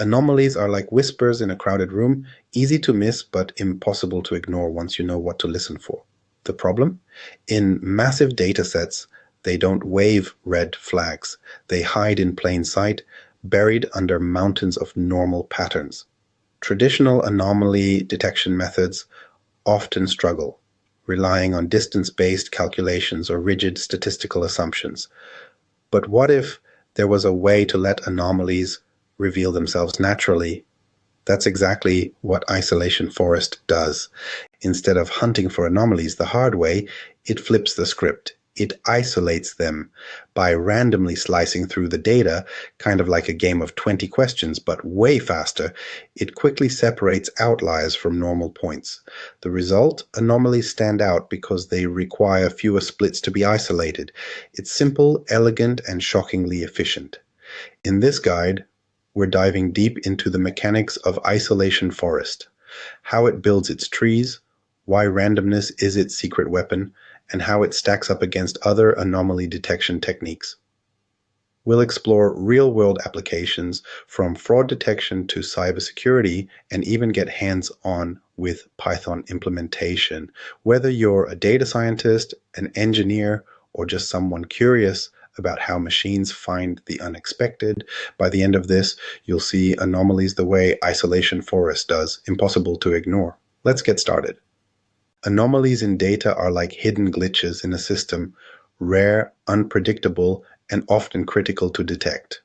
Anomalies are like whispers in a crowded room, easy to miss but impossible to ignore once you know what to listen for. The problem? In massive datasets, they don't wave red flags. They hide in plain sight, buried under mountains of normal patterns. Traditional anomaly detection methods often struggle, relying on distance-based calculations or rigid statistical assumptions. But what if there was a way to let anomalies reveal themselves naturally? That's exactly what Isolation Forest does. Instead of hunting for anomalies the hard way, it flips the script. It isolates them by randomly slicing through the data, kind of like a game of 20 questions, but way faster. It quickly separates outliers from normal points. The result? Anomalies stand out because they require fewer splits to be isolated. It's simple, elegant, and shockingly efficient. In this guide, we're diving deep into the mechanics of Isolation Forest, how it builds its trees, why randomness is its secret weapon, and how it stacks up against other anomaly detection techniques. We'll explore real-world applications from fraud detection to cybersecurity and even get hands-on with Python implementation. Whether you're a data scientist, an engineer, or just someone curious about how machines find the unexpected, by the end of this, you'll see anomalies the way Isolation Forest does, impossible to ignore. Let's get started. Anomalies in data are like hidden glitches in a system, rare, unpredictable, and often critical to detect.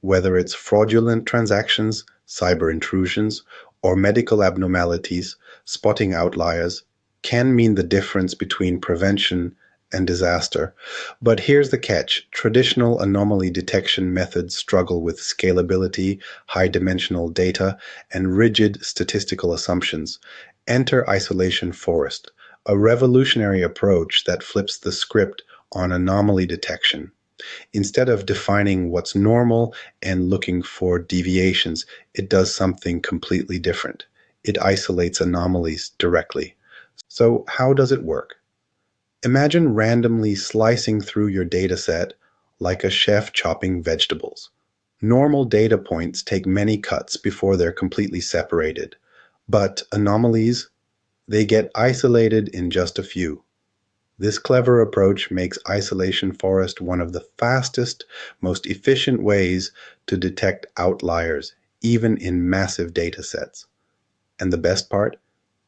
Whether it's fraudulent transactions, cyber intrusions, or medical abnormalities, spotting outliers can mean the difference between prevention and disaster. But here's the catch. Traditional anomaly detection methods struggle with scalability, high-dimensional data, and rigid statistical assumptions. Enter Isolation Forest, a revolutionary approach that flips the script on anomaly detection. Instead of defining what's normal and looking for deviations, it does something completely different. It isolates anomalies directly. So how does it work? Imagine randomly slicing through your dataset like a chef chopping vegetables. Normal data points take many cuts before they're completely separated. But anomalies, they get isolated in just a few. This clever approach makes Isolation Forest one of the fastest, most efficient ways to detect outliers, even in massive data sets. And the best part?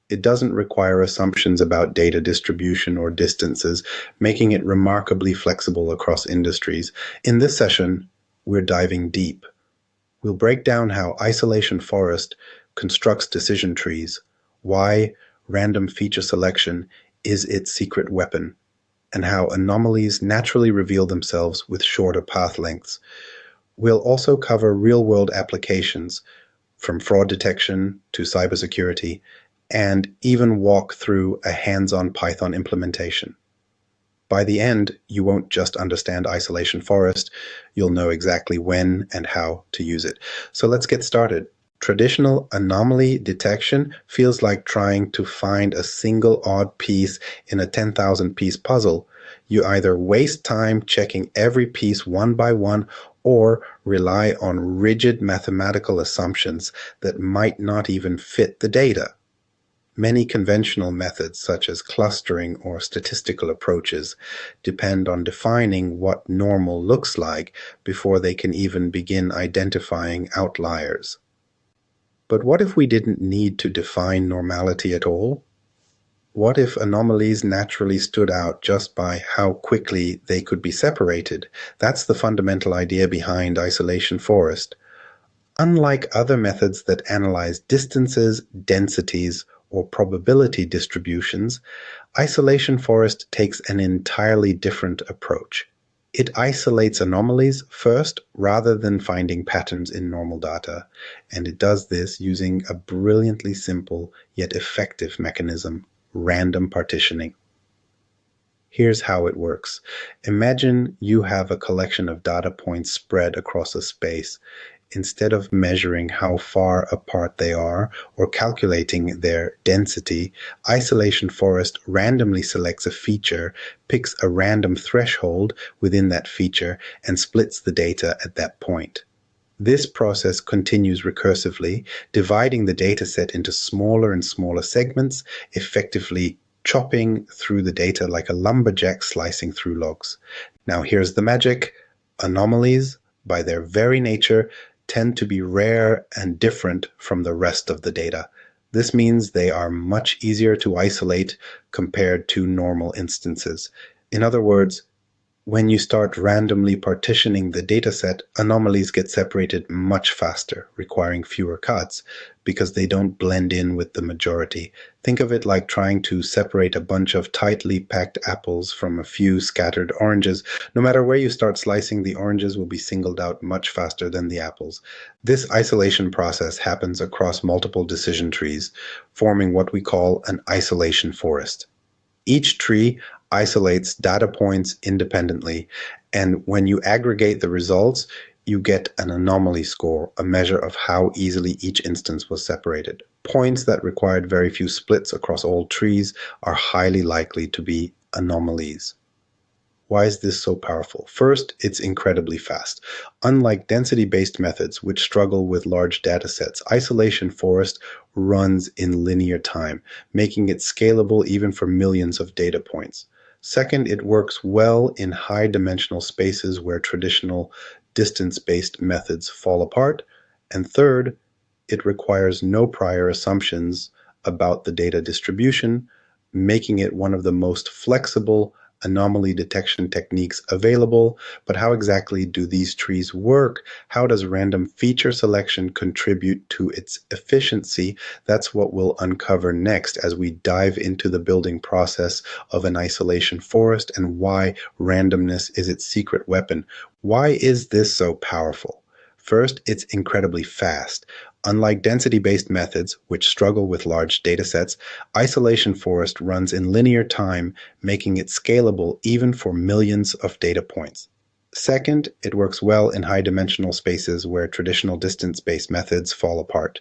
It doesn't require assumptions about data distribution or distances, making it remarkably flexible across industries. In this session, we're diving deep. We'll break down how Isolation Forest constructs decision trees, why random feature selection is its secret weapon, and how anomalies naturally reveal themselves with shorter path lengths. We'll also cover real-world applications from fraud detection to cybersecurity, and even walk through a hands-on Python implementation. By the end, you won't just understand Isolation Forest, you'll know exactly when and how to use it. So let's get started. Traditional anomaly detection feels like trying to find a single odd piece in a 10,000-piece puzzle. You either waste time checking every piece one by one or rely on rigid mathematical assumptions that might not even fit the data. Many conventional methods, such as clustering or statistical approaches, depend on defining what normal looks like before they can even begin identifying outliers. But what if we didn't need to define normality at all? What if anomalies naturally stood out just by how quickly they could be separated? That's the fundamental idea behind Isolation Forest. Unlike other methods that analyze distances, densities, or probability distributions, Isolation Forest takes an entirely different approach. It isolates anomalies first rather than finding patterns in normal data, and it does this using a brilliantly simple yet effective mechanism: random partitioning. Here's how it works. Imagine you have a collection of data points spread across a space. Instead of measuring how far apart they are or calculating their density, Isolation Forest randomly selects a feature, picks a random threshold within that feature, and splits the data at that point. This process continues recursively, dividing the dataset into smaller and smaller segments, effectively chopping through the data like a lumberjack slicing through logs. Now, here's the magic. Anomalies, by their very nature, tend to be rare and different from the rest of the data. This means they are much easier to isolate compared to normal instances. In other words, when you start randomly partitioning the dataset, anomalies get separated much faster, requiring fewer cuts, because they don't blend in with the majority. Think of it like trying to separate a bunch of tightly packed apples from a few scattered oranges. No matter where you start slicing, the oranges will be singled out much faster than the apples. This isolation process happens across multiple decision trees, forming what we call an isolation forest. Each tree isolates data points independently, and when you aggregate the results, you get an anomaly score, a measure of how easily each instance was separated. Points that required very few splits across all trees are highly likely to be anomalies. Why is this so powerful? First, it's incredibly fast. Unlike density-based methods, which struggle with large datasets, isolation forest runs in linear time, making it scalable even for millions of data points. Second, it works well in high-dimensional spaces where traditional distance-based methods fall apart. And third, it requires no prior assumptions about the data distribution, making it one of the most flexible anomaly detection techniques available. But how exactly do these trees work? How does random feature selection contribute to its efficiency? That's what we'll uncover next as we dive into the building process of an isolation forest and why randomness is its secret weapon. Why is this so powerful? First, it's incredibly fast. Unlike density-based methods, which struggle with large datasets, isolation forest runs in linear time, making it scalable even for millions of data points. Second, it works well in high-dimensional spaces where traditional distance-based methods fall apart.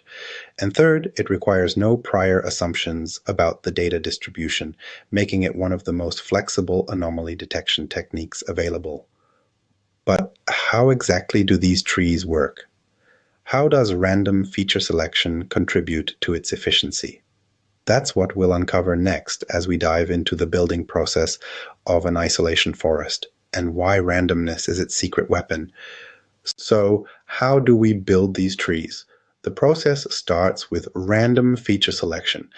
And third, it requires no prior assumptions about the data distribution, making it one of the most flexible anomaly detection techniques available. But how exactly do these trees work? How does random feature selection contribute to its efficiency? That's what we'll uncover next as we dive into the building process of an isolation forest and why randomness is its secret weapon. So, how do we build these trees? The process starts with random feature selection.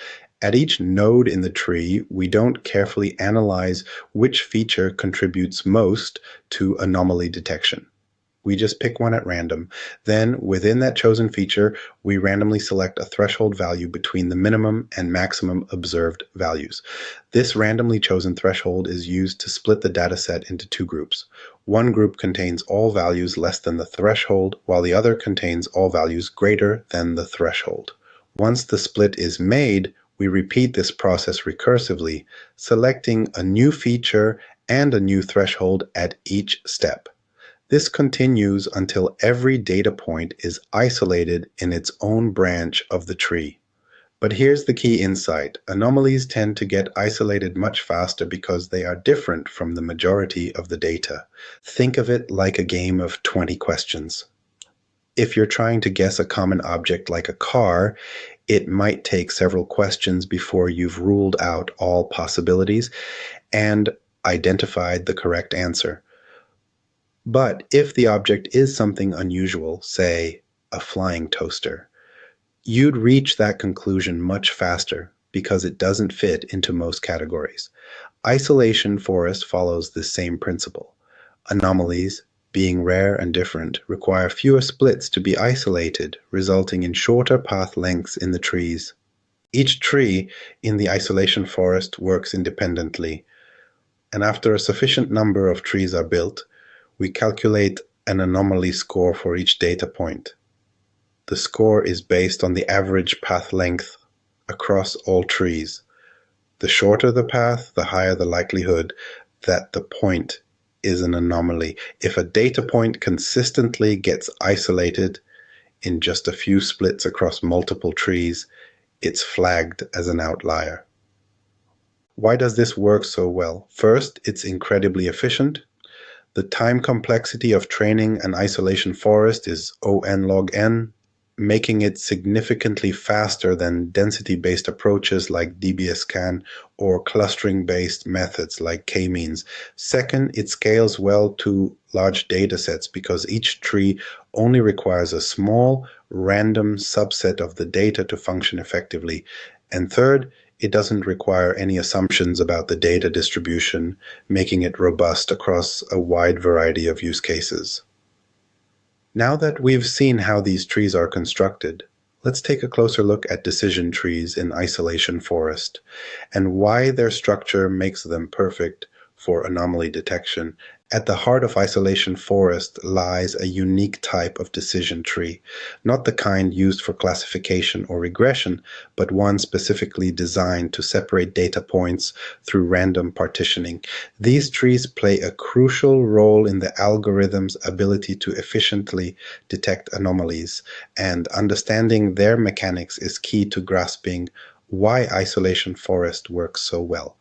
At each node in the tree, we don't carefully analyze which feature contributes most to anomaly detection. We just pick one at random. Then, within that chosen feature, we randomly select a threshold value between the minimum and maximum observed values. This randomly chosen threshold is used to split the dataset into two groups. One group contains all values less than the threshold, while the other contains all values greater than the threshold. Once the split is made, we repeat this process recursively, selecting a new feature and a new threshold at each step. This continues until every data point is isolated in its own branch of the tree. But here's the key insight. Anomalies tend to get isolated much faster because they are different from the majority of the data. Think of it like a game of 20 questions. If you're trying to guess a common object like a car, it might take several questions before you've ruled out all possibilities and identified the correct answer. But if the object is something unusual, say a flying toaster, you'd reach that conclusion much faster because it doesn't fit into most categories. Isolation forest follows this same principle. Anomalies, being rare and different, require fewer splits to be isolated, resulting in shorter path lengths in the trees. Each tree in the isolation forest works independently, and after a sufficient number of trees are built, we calculate an anomaly score for each data point. The score is based on the average path length across all trees. The shorter the path, the higher the likelihood that the point is an anomaly. If a data point consistently gets isolated in just a few splits across multiple trees, it's flagged as an outlier. Why does this work so well? First, it's incredibly efficient. The time complexity of training an isolation forest is O(n) log n, making it significantly faster than density-based approaches like dbscan or clustering-based methods like k-means. Second, it scales well to large datasets because each tree only requires a small, random subset of the data to function effectively. And third, it doesn't require any assumptions about the data distribution, making it robust across a wide variety of use cases. Now that we've seen how these trees are constructed, let's take a closer look at decision trees in isolation forest and why their structure makes them perfect for anomaly detection. At the heart of isolation forest lies a unique type of decision tree, not the kind used for classification or regression, but one specifically designed to separate data points through random partitioning. These trees play a crucial role in the algorithm's ability to efficiently detect anomalies, and understanding their mechanics is key to grasping why isolation forest works so well.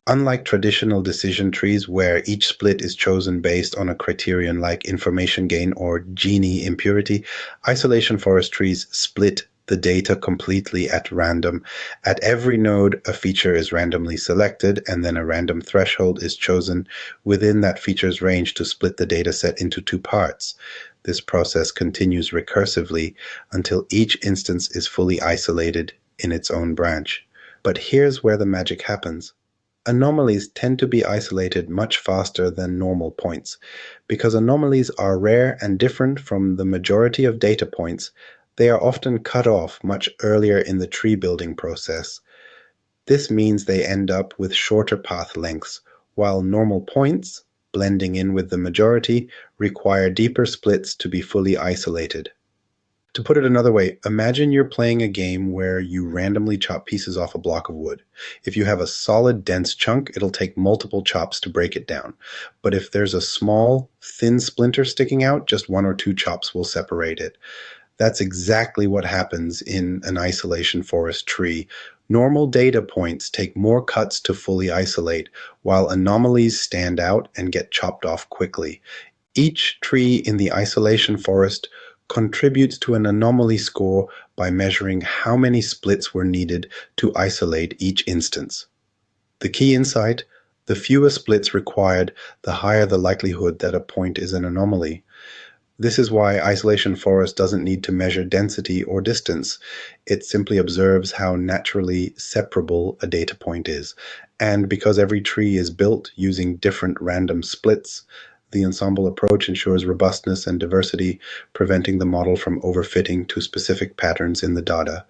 Unlike traditional decision trees where each split is chosen based on a criterion like information gain or Gini impurity, isolation forest trees split the data completely at random. At every node, a feature is randomly selected, and then a random threshold is chosen within that feature's range to split the dataset into two parts. This process continues recursively until each instance is fully isolated in its own branch. But here's where the magic happens. Anomalies tend to be isolated much faster than normal points. Because anomalies are rare and different from the majority of data points, they are often cut off much earlier in the tree building process. This means they end up with shorter path lengths, while normal points, blending in with the majority, require deeper splits to be fully isolated. To put it another way, imagine you're playing a game where you randomly chop pieces off a block of wood. If you have a solid, dense chunk, it'll take multiple chops to break it down. But if there's a small, thin splinter sticking out, just one or two chops will separate it. That's exactly what happens in an isolation forest tree. Normal data points take more cuts to fully isolate, while anomalies stand out and get chopped off quickly. Each tree in the isolation forest contributes to an anomaly score by measuring how many splits were needed to isolate each instance. The key insight: the fewer splits required, the higher the likelihood that a point is an anomaly. This is why isolation forest doesn't need to measure density or distance. It simply observes how naturally separable a data point is. And because every tree is built using different random splits, the ensemble approach ensures robustness and diversity, preventing the model from overfitting to specific patterns in the data.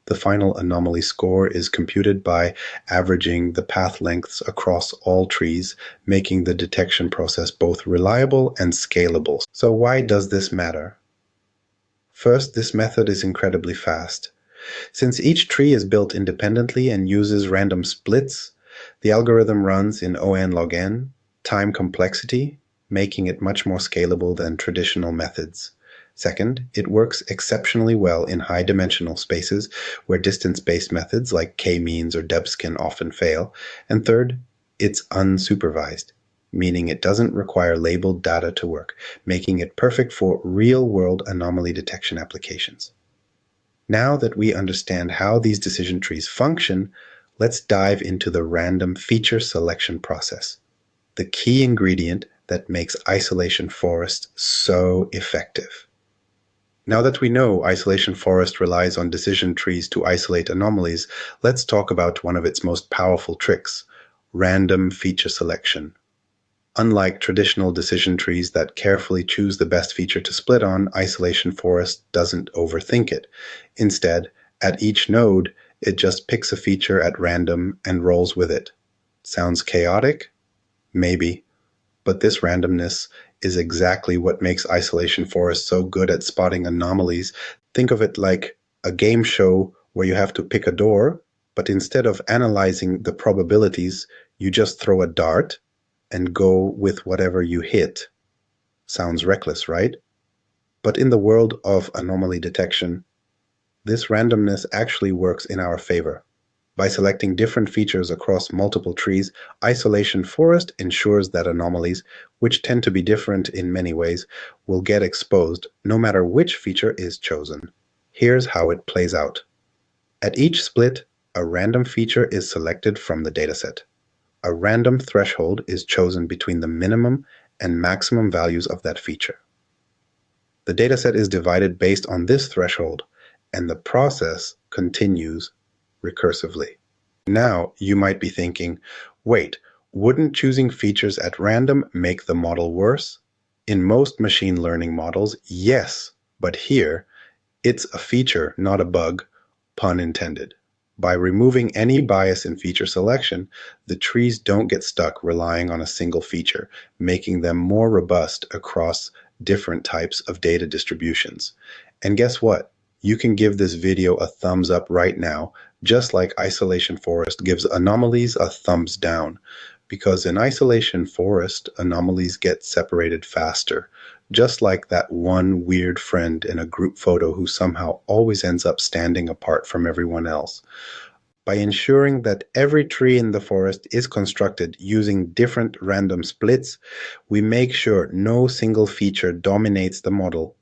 The final anomaly score is computed by averaging the path lengths across all trees, making the detection process both reliable and scalable. So why does this matter? First, this method is incredibly fast. Since each tree is built independently and uses random splits, the algorithm runs in O(n) log n, time complexity, making it much more scalable than traditional methods. Second, it works exceptionally well in high-dimensional spaces where distance-based methods like k-means or debscan often fail. And third, it's unsupervised, meaning it doesn't require labeled data to work, making it perfect for real-world anomaly detection applications. Now that we understand how these decision trees function, let's dive into the random feature selection process, the key ingredient that makes isolation forest so effective. Now that we know isolation forest relies on decision trees to isolate anomalies, let's talk about one of its most powerful tricks: random feature selection. Unlike traditional decision trees that carefully choose the best feature to split on, isolation forest doesn't overthink it. Instead, at each node, it just picks a feature at random and rolls with it. Sounds chaotic? Maybe. But this randomness is exactly what makes isolation forest so good at spotting anomalies. Think of it like a game show where you have to pick a door, but instead of analyzing the probabilities, you just throw a dart and go with whatever you hit. Sounds reckless, right? But in the world of anomaly detection, this randomness actually works in our favor. By selecting different features across multiple trees, isolation forest ensures that anomalies, which tend to be different in many ways, will get exposed no matter which feature is chosen. Here's how it plays out. At each split, a random feature is selected from the dataset. A random threshold is chosen between the minimum and maximum values of that feature. The dataset is divided based on this threshold, and the process continues recursively. Now, you might be thinking, wait, wouldn't choosing features at random make the model worse? In most machine learning models, yes, but here, it's a feature, not a bug, pun intended. By removing any bias in feature selection, the trees don't get stuck relying on a single feature, making them more robust across different types of data distributions. And guess what? You can give this video a thumbs up right now, just like Isolation Forest gives Anomalies a thumbs down. Because in Isolation Forest, anomalies get separated faster, just like that one weird friend in a group photo who somehow always ends up standing apart from everyone else. By ensuring that every tree in the forest is constructed using different random splits, we make sure no single feature dominates the model.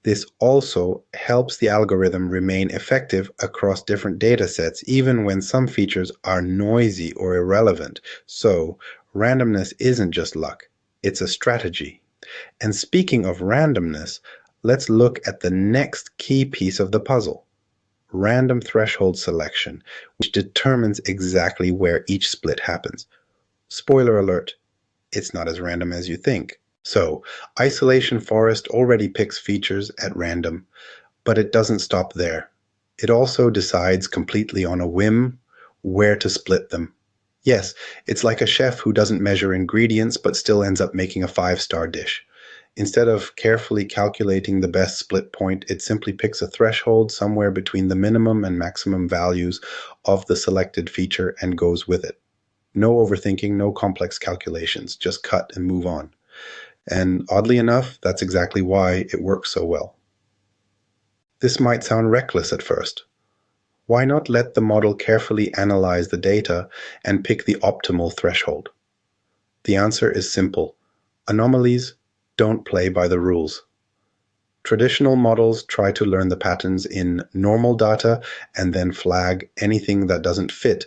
This also helps the algorithm remain effective across different datasets, even when some features are noisy or irrelevant. So, randomness isn't just luck, it's a strategy. And speaking of randomness, let's look at the next key piece of the puzzle: random threshold selection, which determines exactly where each split happens. Spoiler alert, it's not as random as you think. So, Isolation Forest already picks features at random, but it doesn't stop there. It also decides completely on a whim where to split them. Yes, it's like a chef who doesn't measure ingredients but still ends up making a 5-star dish. Instead of carefully calculating the best split point, it simply picks a threshold somewhere between the minimum and maximum values of the selected feature and goes with it. No overthinking, no complex calculations, just cut and move on. And oddly enough, that's exactly why it works so well. This might sound reckless at first. Why not let the model carefully analyze the data and pick the optimal threshold? The answer is simple. Anomalies don't play by the rules. Traditional models try to learn the patterns in normal data and then flag anything that doesn't fit,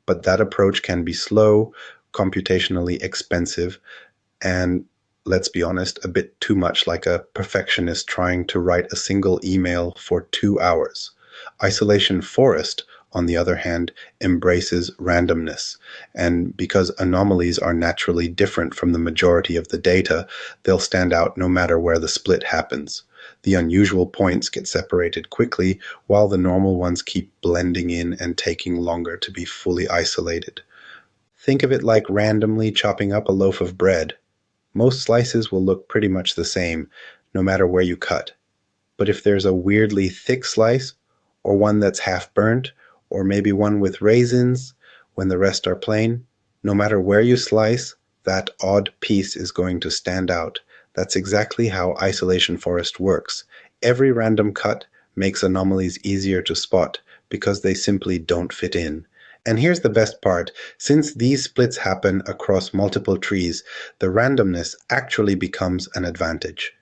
but that approach can be slow, computationally expensive, and, let's be honest, a bit too much like a perfectionist trying to write a single email for 2 hours. Isolation Forest, on the other hand, embraces randomness, and because anomalies are naturally different from the majority of the data, they'll stand out no matter where the split happens. The unusual points get separated quickly, while the normal ones keep blending in and taking longer to be fully isolated. Think of it like randomly chopping up a loaf of bread. Most slices will look pretty much the same, no matter where you cut. But if there's a weirdly thick slice, or one that's half burnt, or maybe one with raisins when the rest are plain, no matter where you slice, that odd piece is going to stand out. That's exactly how Isolation Forest works. Every random cut makes anomalies easier to spot because they simply don't fit in. And here's the best part. Since these splits happen across multiple trees, the randomness actually becomes an advantage.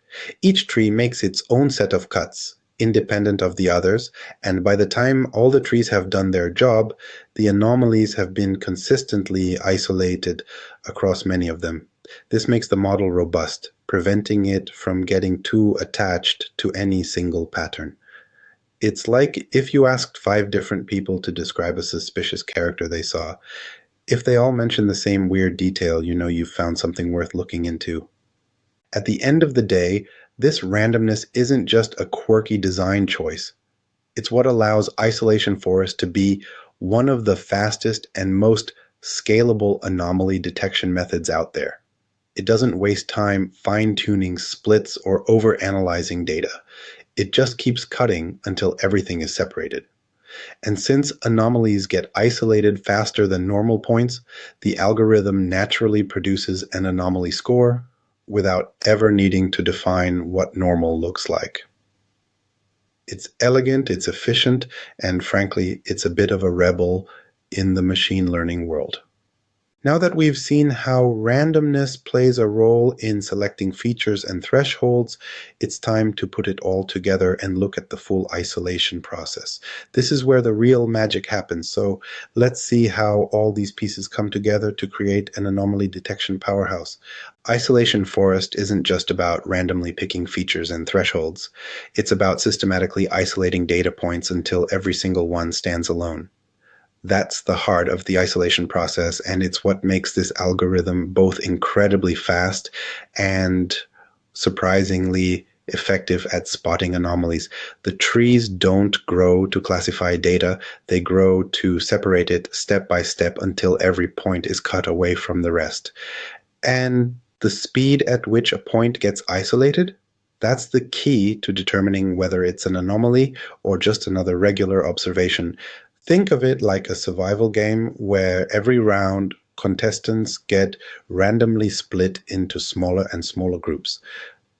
Each tree makes its own set of cuts, independent of the others, and by the time all the trees have done their job, the anomalies have been consistently isolated across many of them. This makes the model robust, preventing it from getting too attached to any single pattern. It's like if you asked 5 different people to describe a suspicious character they saw. If they all mention the same weird detail, you know you've found something worth looking into. At the end of the day, this randomness isn't just a quirky design choice. It's what allows Isolation Forest to be one of the fastest and most scalable anomaly detection methods out there. It doesn't waste time fine-tuning splits or over-analyzing data. It just keeps cutting until everything is separated. And since anomalies get isolated faster than normal points, the algorithm naturally produces an anomaly score without ever needing to define what normal looks like. It's elegant, it's efficient, and frankly, it's a bit of a rebel in the machine learning world. Now that we've seen how randomness plays a role in selecting features and thresholds, it's time to put it all together and look at the full isolation process. This is where the real magic happens. So let's see how all these pieces come together to create an anomaly detection powerhouse. Isolation forest isn't just about randomly picking features and thresholds. It's about systematically isolating data points until every single one stands alone. That's the heart of the isolation process, and it's what makes this algorithm both incredibly fast and surprisingly effective at spotting anomalies. The trees don't grow to classify data, they grow to separate it step by step until every point is cut away from the rest. And the speed at which a point gets isolated, that's the key to determining whether it's an anomaly or just another regular observation. Think of it like a survival game where every round contestants get randomly split into smaller and smaller groups.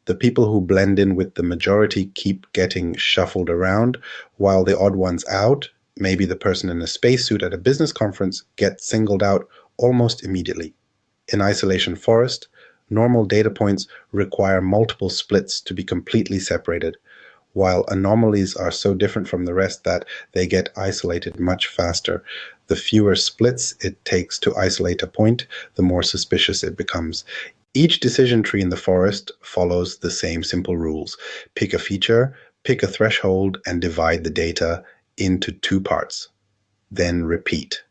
The people who blend in with the majority keep getting shuffled around, while the odd ones out, maybe the person in a spacesuit at a business conference, gets singled out almost immediately. In isolation forest, normal data points require multiple splits to be completely separated, while anomalies are so different from the rest that they get isolated much faster. The fewer splits it takes to isolate a point, the more suspicious it becomes. Each decision tree in the forest follows the same simple rules. Pick a feature, pick a threshold, and divide the data into two parts. Then repeat.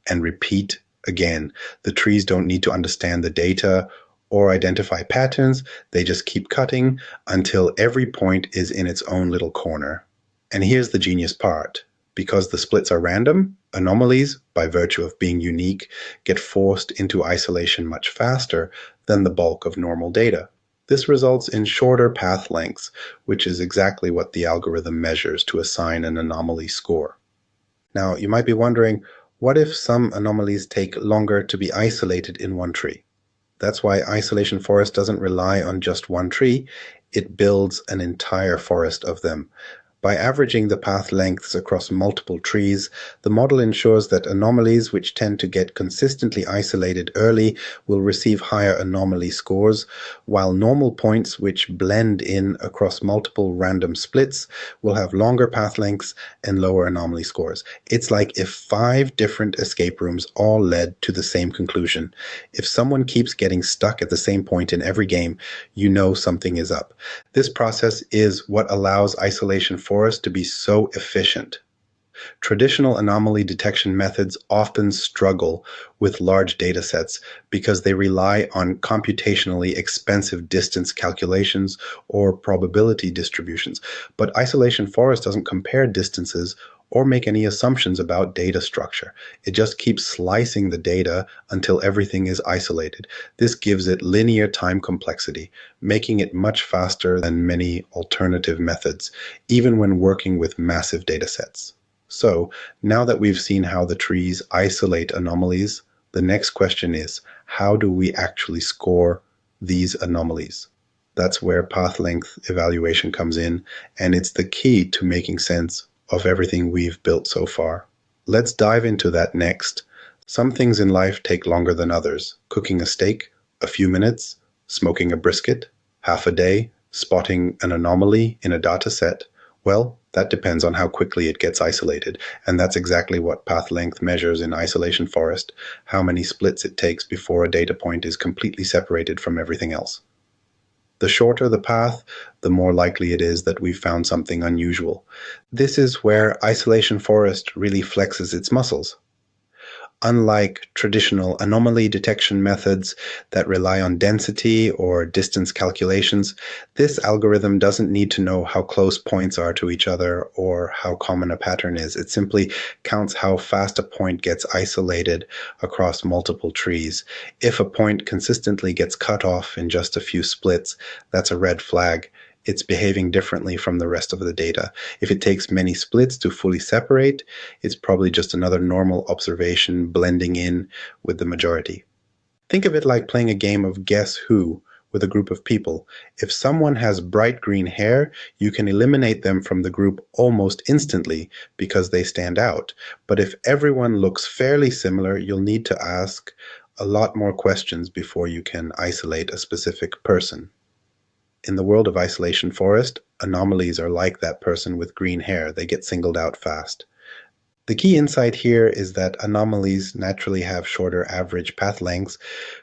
And repeat again. The trees don't need to understand the data or identify patterns. They just keep cutting until every point is in its own little corner. And here's the genius part. Because the splits are random, anomalies, by virtue of being unique, get forced into isolation much faster than the bulk of normal data. This results in shorter path lengths, which is exactly what the algorithm measures to assign an anomaly score. Now, you might be wondering, what if some anomalies take longer to be isolated in one tree? That's why isolation forest doesn't rely on just one tree, it builds an entire forest of them. By averaging the path lengths across multiple trees, the model ensures that anomalies which tend to get consistently isolated early will receive higher anomaly scores, while normal points which blend in across multiple random splits will have longer path lengths and lower anomaly scores. It's like if 5 different escape rooms all led to the same conclusion. If someone keeps getting stuck at the same point in every game, you know something is up. This process is what allows isolation forest to be so efficient. Traditional anomaly detection methods often struggle with large data sets because they rely on computationally expensive distance calculations or probability distributions. But isolation forest doesn't compare distances or make any assumptions about data structure. It just keeps slicing the data until everything is isolated. This gives it linear time complexity, making it much faster than many alternative methods, even when working with massive data sets. So, now that we've seen how the trees isolate anomalies, the next question is, how do we actually score these anomalies? That's where path length evaluation comes in, and it's the key to making sense of everything we've built so far. Let's dive into that next. Some things in life take longer than others. Cooking a steak, a few minutes. Smoking a brisket, half a day. Spotting an anomaly in a data set. Well, that depends on how quickly it gets isolated, and that's exactly what path length measures in isolation forest, how many splits it takes before a data point is completely separated from everything else. The shorter the path, the more likely it is that we've found something unusual. This is where isolation forest really flexes its muscles. Unlike traditional anomaly detection methods that rely on density or distance calculations, this algorithm doesn't need to know how close points are to each other or how common a pattern is. It simply counts how fast a point gets isolated across multiple trees. If a point consistently gets cut off in just a few splits, that's a red flag. It's behaving differently from the rest of the data. If it takes many splits to fully separate, it's probably just another normal observation blending in with the majority. Think of it like playing a game of Guess Who, with a group of people. If someone has bright green hair, you can eliminate them from the group almost instantly because they stand out. But if everyone looks fairly similar, you'll need to ask a lot more questions before you can isolate a specific person. In the world of Isolation Forest, anomalies are like that person with green hair. They get singled out fast. The key insight here is that anomalies naturally have shorter average path lengths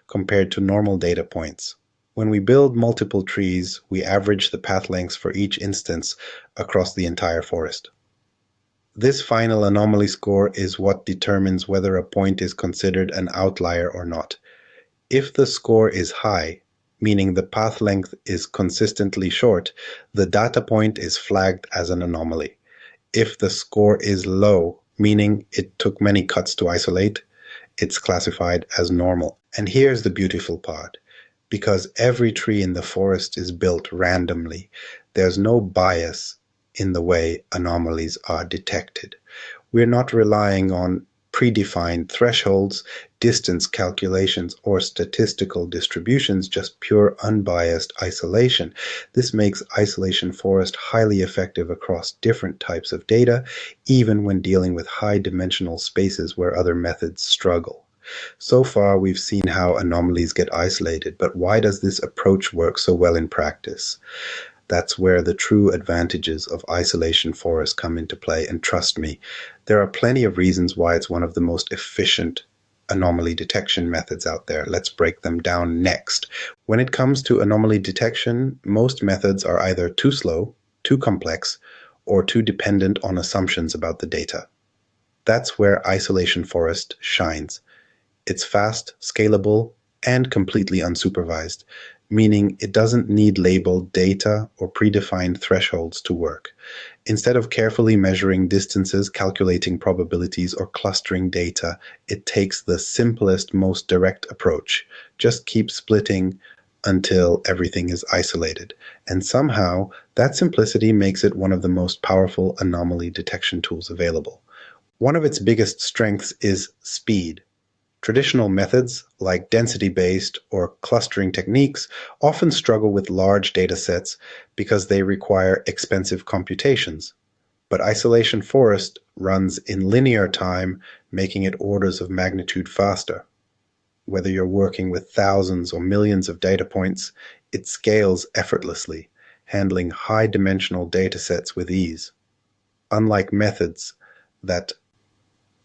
compared to normal data points. When we build multiple trees, we average the path lengths for each instance across the entire forest. This final anomaly score is what determines whether a point is considered an outlier or not. If the score is high, meaning the path length is consistently short, the data point is flagged as an anomaly. If the score is low, meaning it took many cuts to isolate, it's classified as normal. And here's the beautiful part. Because every tree in the forest is built randomly, there's no bias in the way anomalies are detected. We're not relying on predefined thresholds, distance calculations, or statistical distributions, just pure unbiased isolation. This makes Isolation Forest highly effective across different types of data, even when dealing with high-dimensional spaces where other methods struggle. So far, we've seen how anomalies get isolated, but why does this approach work so well in practice? That's where the true advantages of Isolation Forest come into play, and trust me, there are plenty of reasons why it's one of the most efficient anomaly detection methods out there. Let's break them down next. When it comes to anomaly detection, most methods are either too slow, too complex, or too dependent on assumptions about the data. That's where Isolation Forest shines. It's fast, scalable, and completely unsupervised, meaning it doesn't need labeled data or predefined thresholds to work. Instead of carefully measuring distances, calculating probabilities, or clustering data, it takes the simplest, most direct approach. Just keep splitting until everything is isolated. And somehow, that simplicity makes it one of the most powerful anomaly detection tools available. One of its biggest strengths is speed. Traditional methods, like density-based or clustering techniques, often struggle with large data sets because they require expensive computations. But Isolation Forest runs in linear time, making it orders of magnitude faster. Whether you're working with thousands or millions of data points, it scales effortlessly, handling high-dimensional data sets with ease. Unlike methods that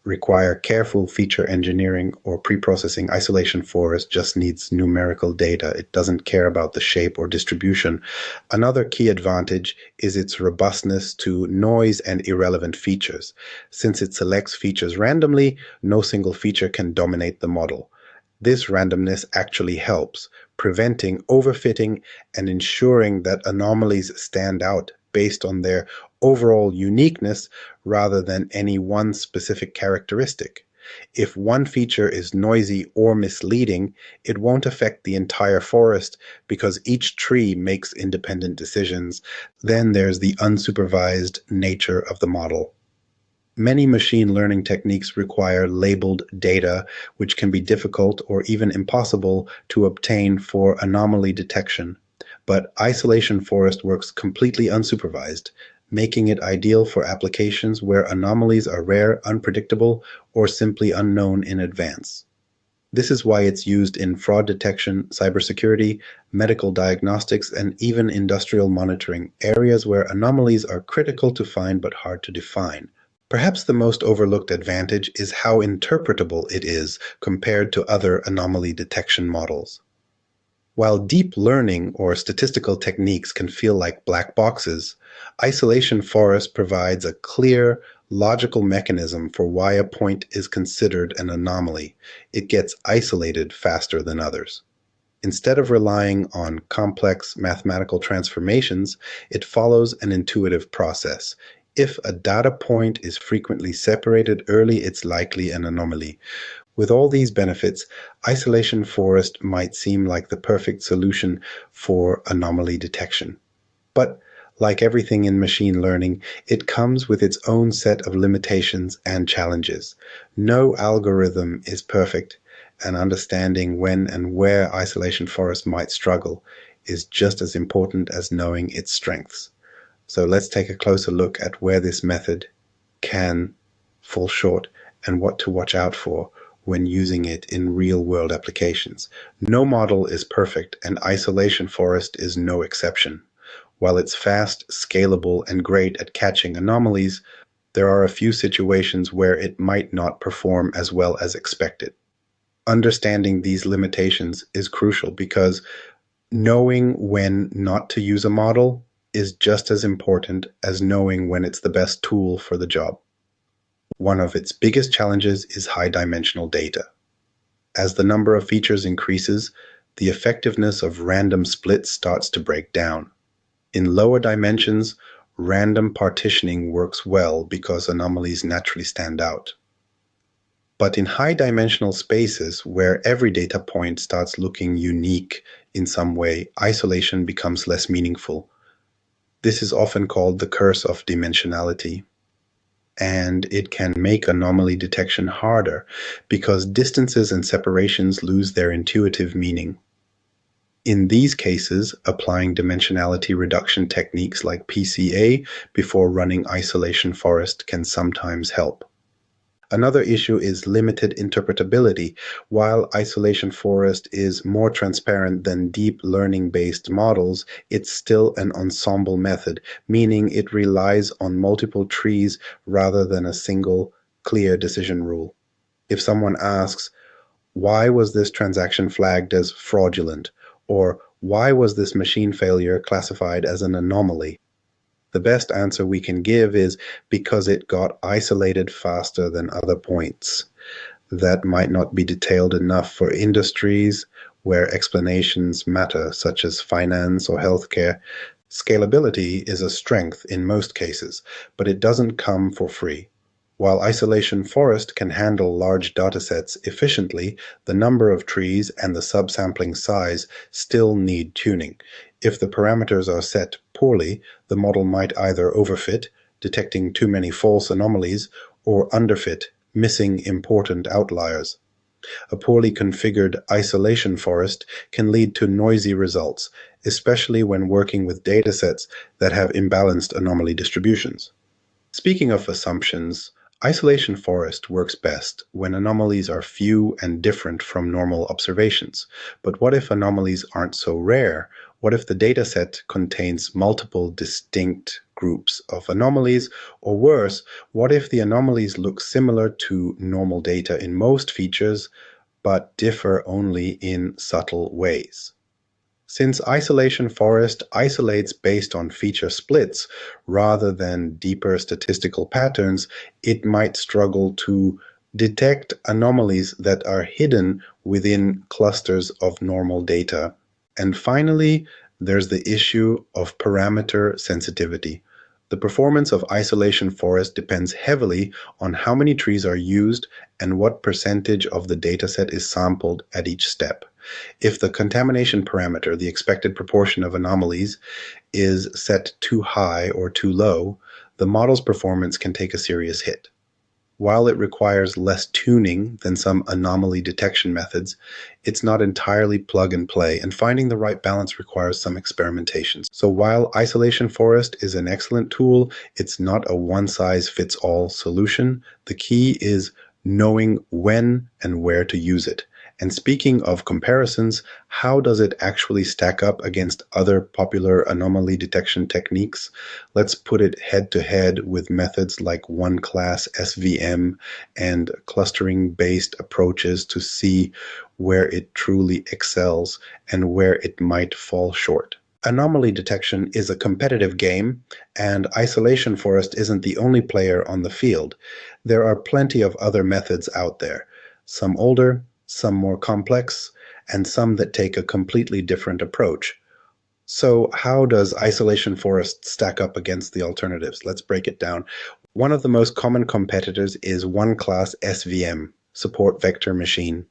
require careful feature engineering or pre-processing, Isolation Forest just needs numerical data. It doesn't care about the shape or distribution. Another key advantage is its robustness to noise and irrelevant features. Since it selects features randomly, no single feature can dominate the model. This randomness actually helps, preventing overfitting and ensuring that anomalies stand out based on their overall uniqueness rather than any one specific characteristic. If one feature is noisy or misleading, it won't affect the entire forest because each tree makes independent decisions. Then there's the unsupervised nature of the model. Many machine learning techniques require labeled data, which can be difficult or even impossible to obtain for anomaly detection. But Isolation Forest works completely unsupervised, making it ideal for applications where anomalies are rare, unpredictable, or simply unknown in advance. This is why it's used in fraud detection, cybersecurity, medical diagnostics, and even industrial monitoring, areas where anomalies are critical to find but hard to define. Perhaps the most overlooked advantage is how interpretable it is compared to other anomaly detection models. While deep learning or statistical techniques can feel like black boxes, Isolation Forest provides a clear, logical mechanism for why a point is considered an anomaly. It gets isolated faster than others. Instead of relying on complex mathematical transformations, it follows an intuitive process. If a data point is frequently separated early, it's likely an anomaly. With all these benefits, Isolation Forest might seem like the perfect solution for anomaly detection. But like everything in machine learning, it comes with its own set of limitations and challenges. No algorithm is perfect, and understanding when and where isolation forest might struggle is just as important as knowing its strengths. So let's take a closer look at where this method can fall short and what to watch out for when using it in real-world applications. No model is perfect, and isolation forest is no exception. While it's fast, scalable, and great at catching anomalies, there are a few situations where it might not perform as well as expected. Understanding these limitations is crucial because knowing when not to use a model is just as important as knowing when it's the best tool for the job. One of its biggest challenges is high-dimensional data. As the number of features increases, the effectiveness of random splits starts to break down. In lower dimensions, random partitioning works well because anomalies naturally stand out. But in high-dimensional spaces, where every data point starts looking unique in some way, isolation becomes less meaningful. This is often called the curse of dimensionality, and it can make anomaly detection harder because distances and separations lose their intuitive meaning. In these cases, applying dimensionality reduction techniques like PCA before running isolation forest can sometimes help. Another issue is limited interpretability. While isolation forest is more transparent than deep learning-based models, it's still an ensemble method, meaning it relies on multiple trees rather than a single, clear decision rule. If someone asks, "Why was this transaction flagged as fraudulent?" or "Why was this machine failure classified as an anomaly?" the best answer we can give is because it got isolated faster than other points. That might not be detailed enough for industries where explanations matter, such as finance or healthcare. Scalability is a strength in most cases, but it doesn't come for free. While isolation forest can handle large datasets efficiently, the number of trees and the subsampling size still need tuning. If the parameters are set poorly, the model might either overfit, detecting too many false anomalies, or underfit, missing important outliers. A poorly configured isolation forest can lead to noisy results, especially when working with datasets that have imbalanced anomaly distributions. Speaking of assumptions, isolation forest works best when anomalies are few and different from normal observations. But what if anomalies aren't so rare? What if the dataset contains multiple distinct groups of anomalies? Or worse, what if the anomalies look similar to normal data in most features, but differ only in subtle ways? Since isolation forest isolates based on feature splits rather than deeper statistical patterns, it might struggle to detect anomalies that are hidden within clusters of normal data. And finally, there's the issue of parameter sensitivity. The performance of isolation forest depends heavily on how many trees are used and what percentage of the dataset is sampled at each step. If the contamination parameter, the expected proportion of anomalies, is set too high or too low, the model's performance can take a serious hit. While it requires less tuning than some anomaly detection methods, it's not entirely plug and play, and finding the right balance requires some experimentation. So while isolation forest is an excellent tool, it's not a one-size-fits-all solution. The key is knowing when and where to use it. And speaking of comparisons, how does it actually stack up against other popular anomaly detection techniques? Let's put it head-to-head with methods like one-class SVM and clustering-based approaches to see where it truly excels and where it might fall short. Anomaly detection is a competitive game, and isolation forest isn't the only player on the field. There are plenty of other methods out there, some older, some more complex, and some that take a completely different approach. So how does isolation forest stack up against the alternatives? Let's break it down. One of the most common competitors is one-class SVM, support vector machine.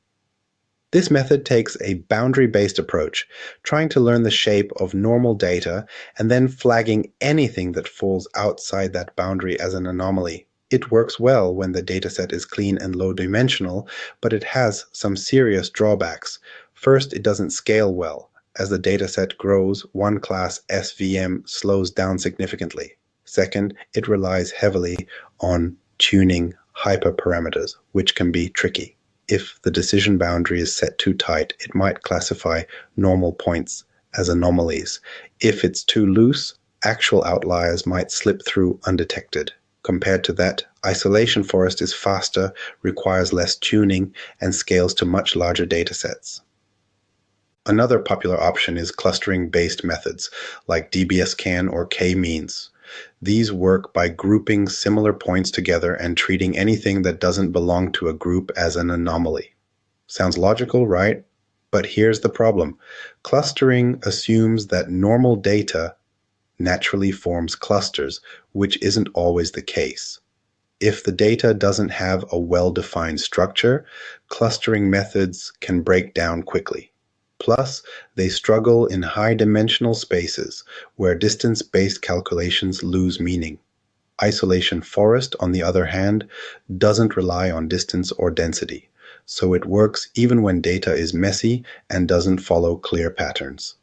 This method takes a boundary-based approach, trying to learn the shape of normal data and then flagging anything that falls outside that boundary as an anomaly. It works well when the dataset is clean and low-dimensional, but it has some serious drawbacks. First, it doesn't scale well. As the dataset grows, one class SVM slows down significantly. Second, it relies heavily on tuning hyperparameters, which can be tricky. If the decision boundary is set too tight, it might classify normal points as anomalies. If it's too loose, actual outliers might slip through undetected. Compared to that, Isolation Forest is faster, requires less tuning, and scales to much larger datasets. Another popular option is clustering-based methods, like dbscan or k-means. These work by grouping similar points together and treating anything that doesn't belong to a group as an anomaly. Sounds logical, right? But here's the problem. Clustering assumes that normal data naturally forms clusters, which isn't always the case. If the data doesn't have a well-defined structure, clustering methods can break down quickly. Plus, they struggle in high-dimensional spaces where distance-based calculations lose meaning. Isolation Forest, on the other hand, doesn't rely on distance or density, so it works even when data is messy and doesn't follow clear patterns.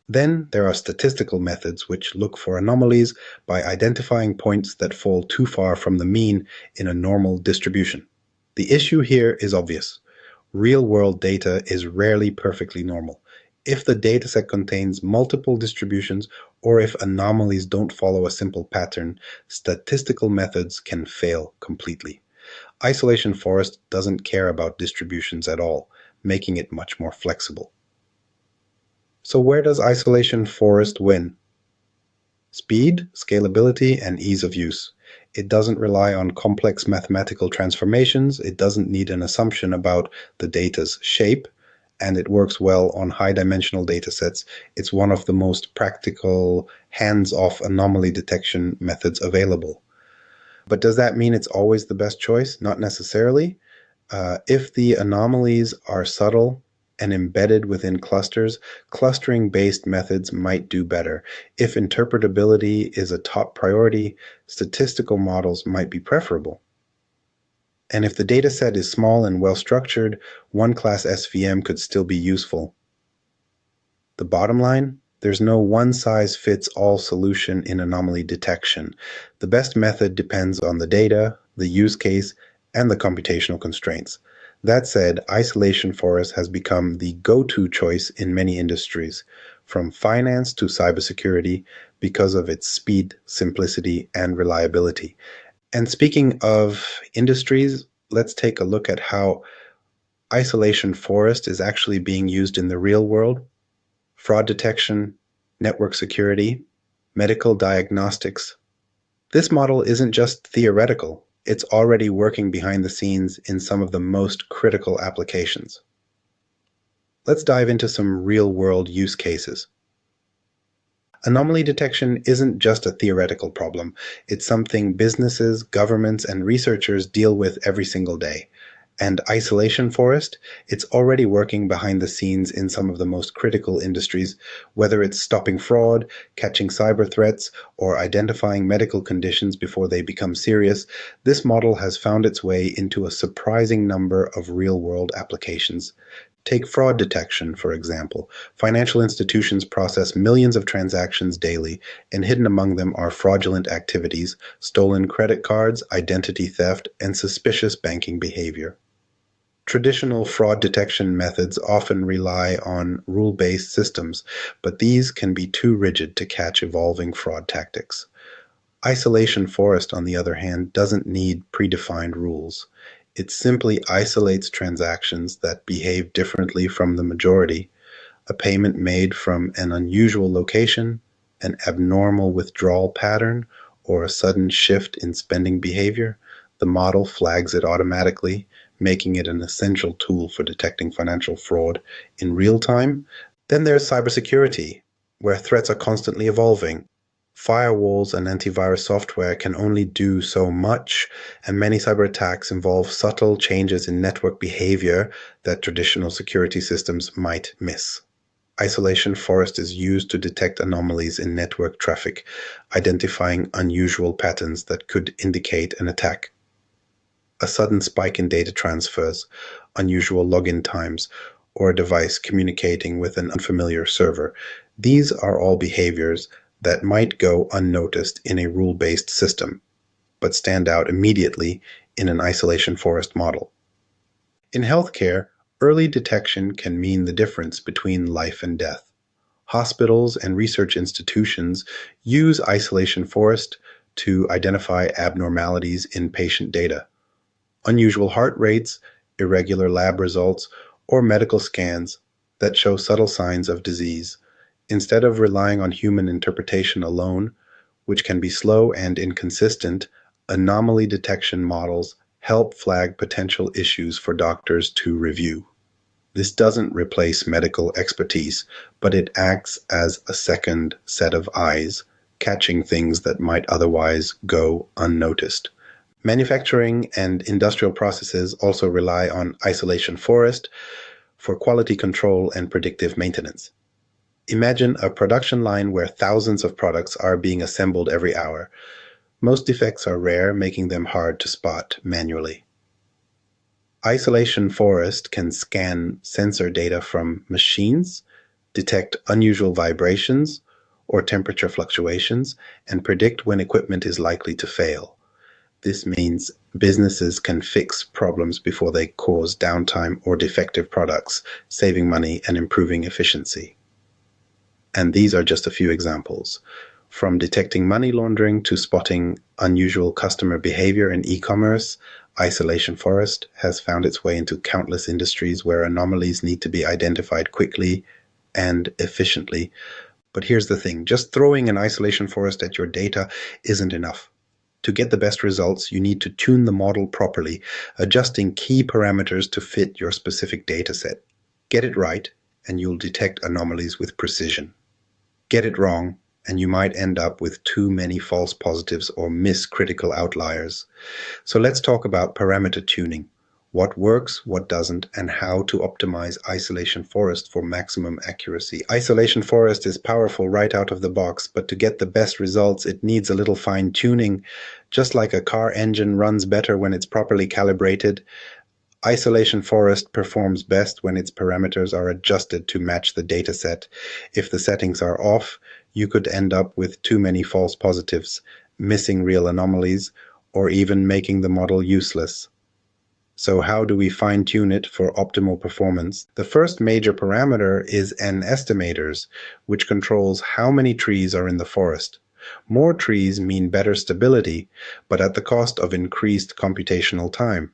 Then there are statistical methods which look for anomalies by identifying points that fall too far from the mean in a normal distribution. The issue here is obvious. Real-world data is rarely perfectly normal. If the dataset contains multiple distributions or if anomalies don't follow a simple pattern, statistical methods can fail completely. Isolation Forest doesn't care about distributions at all, making it much more flexible. So where does Isolation Forest win? Speed, scalability, and ease of use. It doesn't rely on complex mathematical transformations, it doesn't need an assumption about the data's shape, and it works well on high-dimensional datasets. It's one of the most practical, hands-off anomaly detection methods available. But does that mean it's always the best choice? Not necessarily. If the anomalies are subtle and embedded within clusters, clustering-based methods might do better. If interpretability is a top priority, statistical models might be preferable. And if the dataset is small and well-structured, one-class SVM could still be useful. The bottom line? There's no one-size-fits-all solution in anomaly detection. The best method depends on the data, the use case, and the computational constraints. That said, Isolation Forest has become the go-to choice in many industries, from finance to cybersecurity, because of its speed, simplicity, and reliability. And speaking of industries, let's take a look at how Isolation Forest is actually being used in the real world. Fraud detection, network security, medical diagnostics. This model isn't just theoretical. It's already working behind the scenes in some of the most critical applications. Let's dive into some real-world use cases. Anomaly detection isn't just a theoretical problem. It's something businesses, governments, and researchers deal with every single day. And Isolation Forest, it's already working behind the scenes in some of the most critical industries, whether it's stopping fraud, catching cyber threats, or identifying medical conditions before they become serious. This model has found its way into a surprising number of real-world applications. Take fraud detection, for example. Financial institutions process millions of transactions daily, and hidden among them are fraudulent activities, stolen credit cards, identity theft, and suspicious banking behavior. Traditional fraud detection methods often rely on rule-based systems, but these can be too rigid to catch evolving fraud tactics. Isolation Forest, on the other hand, doesn't need predefined rules. It simply isolates transactions that behave differently from the majority. A payment made from an unusual location, an abnormal withdrawal pattern, or a sudden shift in spending behavior, the model flags it automatically, making it an essential tool for detecting financial fraud in real time. Then there's cybersecurity, where threats are constantly evolving. Firewalls and antivirus software can only do so much, and many cyber attacks involve subtle changes in network behavior that traditional security systems might miss. Isolation Forest is used to detect anomalies in network traffic, identifying unusual patterns that could indicate an attack. a sudden spike in data transfers, unusual login times, or a device communicating with an unfamiliar server. These are all behaviors that might go unnoticed in a rule-based system, but stand out immediately in an isolation forest model. In healthcare, early detection can mean the difference between life and death. Hospitals and research institutions use isolation forest to identify abnormalities in patient data. Unusual heart rates, irregular lab results, or medical scans that show subtle signs of disease. Instead of relying on human interpretation alone, which can be slow and inconsistent, anomaly detection models help flag potential issues for doctors to review. This doesn't replace medical expertise, but it acts as a second set of eyes, catching things that might otherwise go unnoticed. Manufacturing and industrial processes also rely on isolation forest for quality control and predictive maintenance. Imagine a production line where thousands of products are being assembled every hour. Most defects are rare, making them hard to spot manually. Isolation forest can scan sensor data from machines, detect unusual vibrations or temperature fluctuations, and predict when equipment is likely to fail. This means businesses can fix problems before they cause downtime or defective products, saving money and improving efficiency. And these are just a few examples. From detecting money laundering to spotting unusual customer behavior in e-commerce, isolation forest has found its way into countless industries where anomalies need to be identified quickly and efficiently. But here's the thing, just throwing an isolation forest at your data isn't enough. To get the best results, you need to tune the model properly, adjusting key parameters to fit your specific dataset. Get it right, and you'll detect anomalies with precision. Get it wrong, and you might end up with too many false positives or miss critical outliers. So let's talk about parameter tuning. What works, what doesn't, and how to optimize isolation forest for maximum accuracy. Isolation forest is powerful right out of the box, but to get the best results, it needs a little fine tuning. Just like a car engine runs better when it's properly calibrated, isolation forest performs best when its parameters are adjusted to match the dataset. If the settings are off, you could end up with too many false positives, missing real anomalies, or even making the model useless. So how do we fine-tune it for optimal performance? The first major parameter is N estimators, which controls how many trees are in the forest. More trees mean better stability, but at the cost of increased computational time.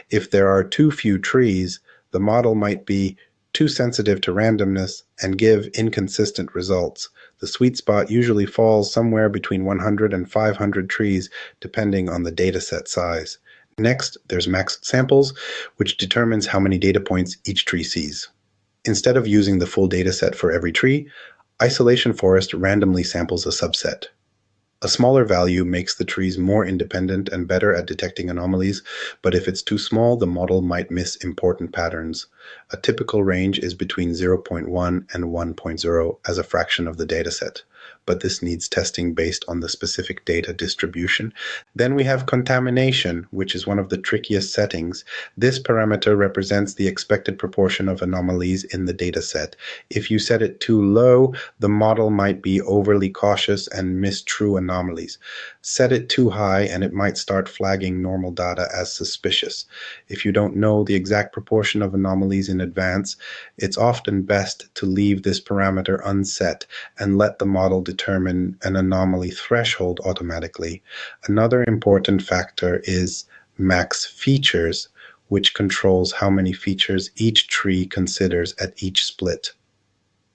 If there are too few trees, the model might be too sensitive to randomness and give inconsistent results. The sweet spot usually falls somewhere between 100 and 500 trees, depending on the dataset size. Next, there's max samples, which determines how many data points each tree sees. Instead of using the full dataset for every tree, isolation forest randomly samples a subset. A smaller value makes the trees more independent and better at detecting anomalies, but if it's too small, the model might miss important patterns. A typical range is between 0.1 and 1.0 as a fraction of the dataset, but this needs testing based on the specific data distribution. Then we have contamination, which is one of the trickiest settings. This parameter represents the expected proportion of anomalies in the dataset. If you set it too low, the model might be overly cautious and miss true anomalies. Set it too high and it might start flagging normal data as suspicious. If you don't know the exact proportion of anomalies in advance, it's often best to leave this parameter unset and let the model determine an anomaly threshold automatically. Another important factor is max features, which controls how many features each tree considers at each split.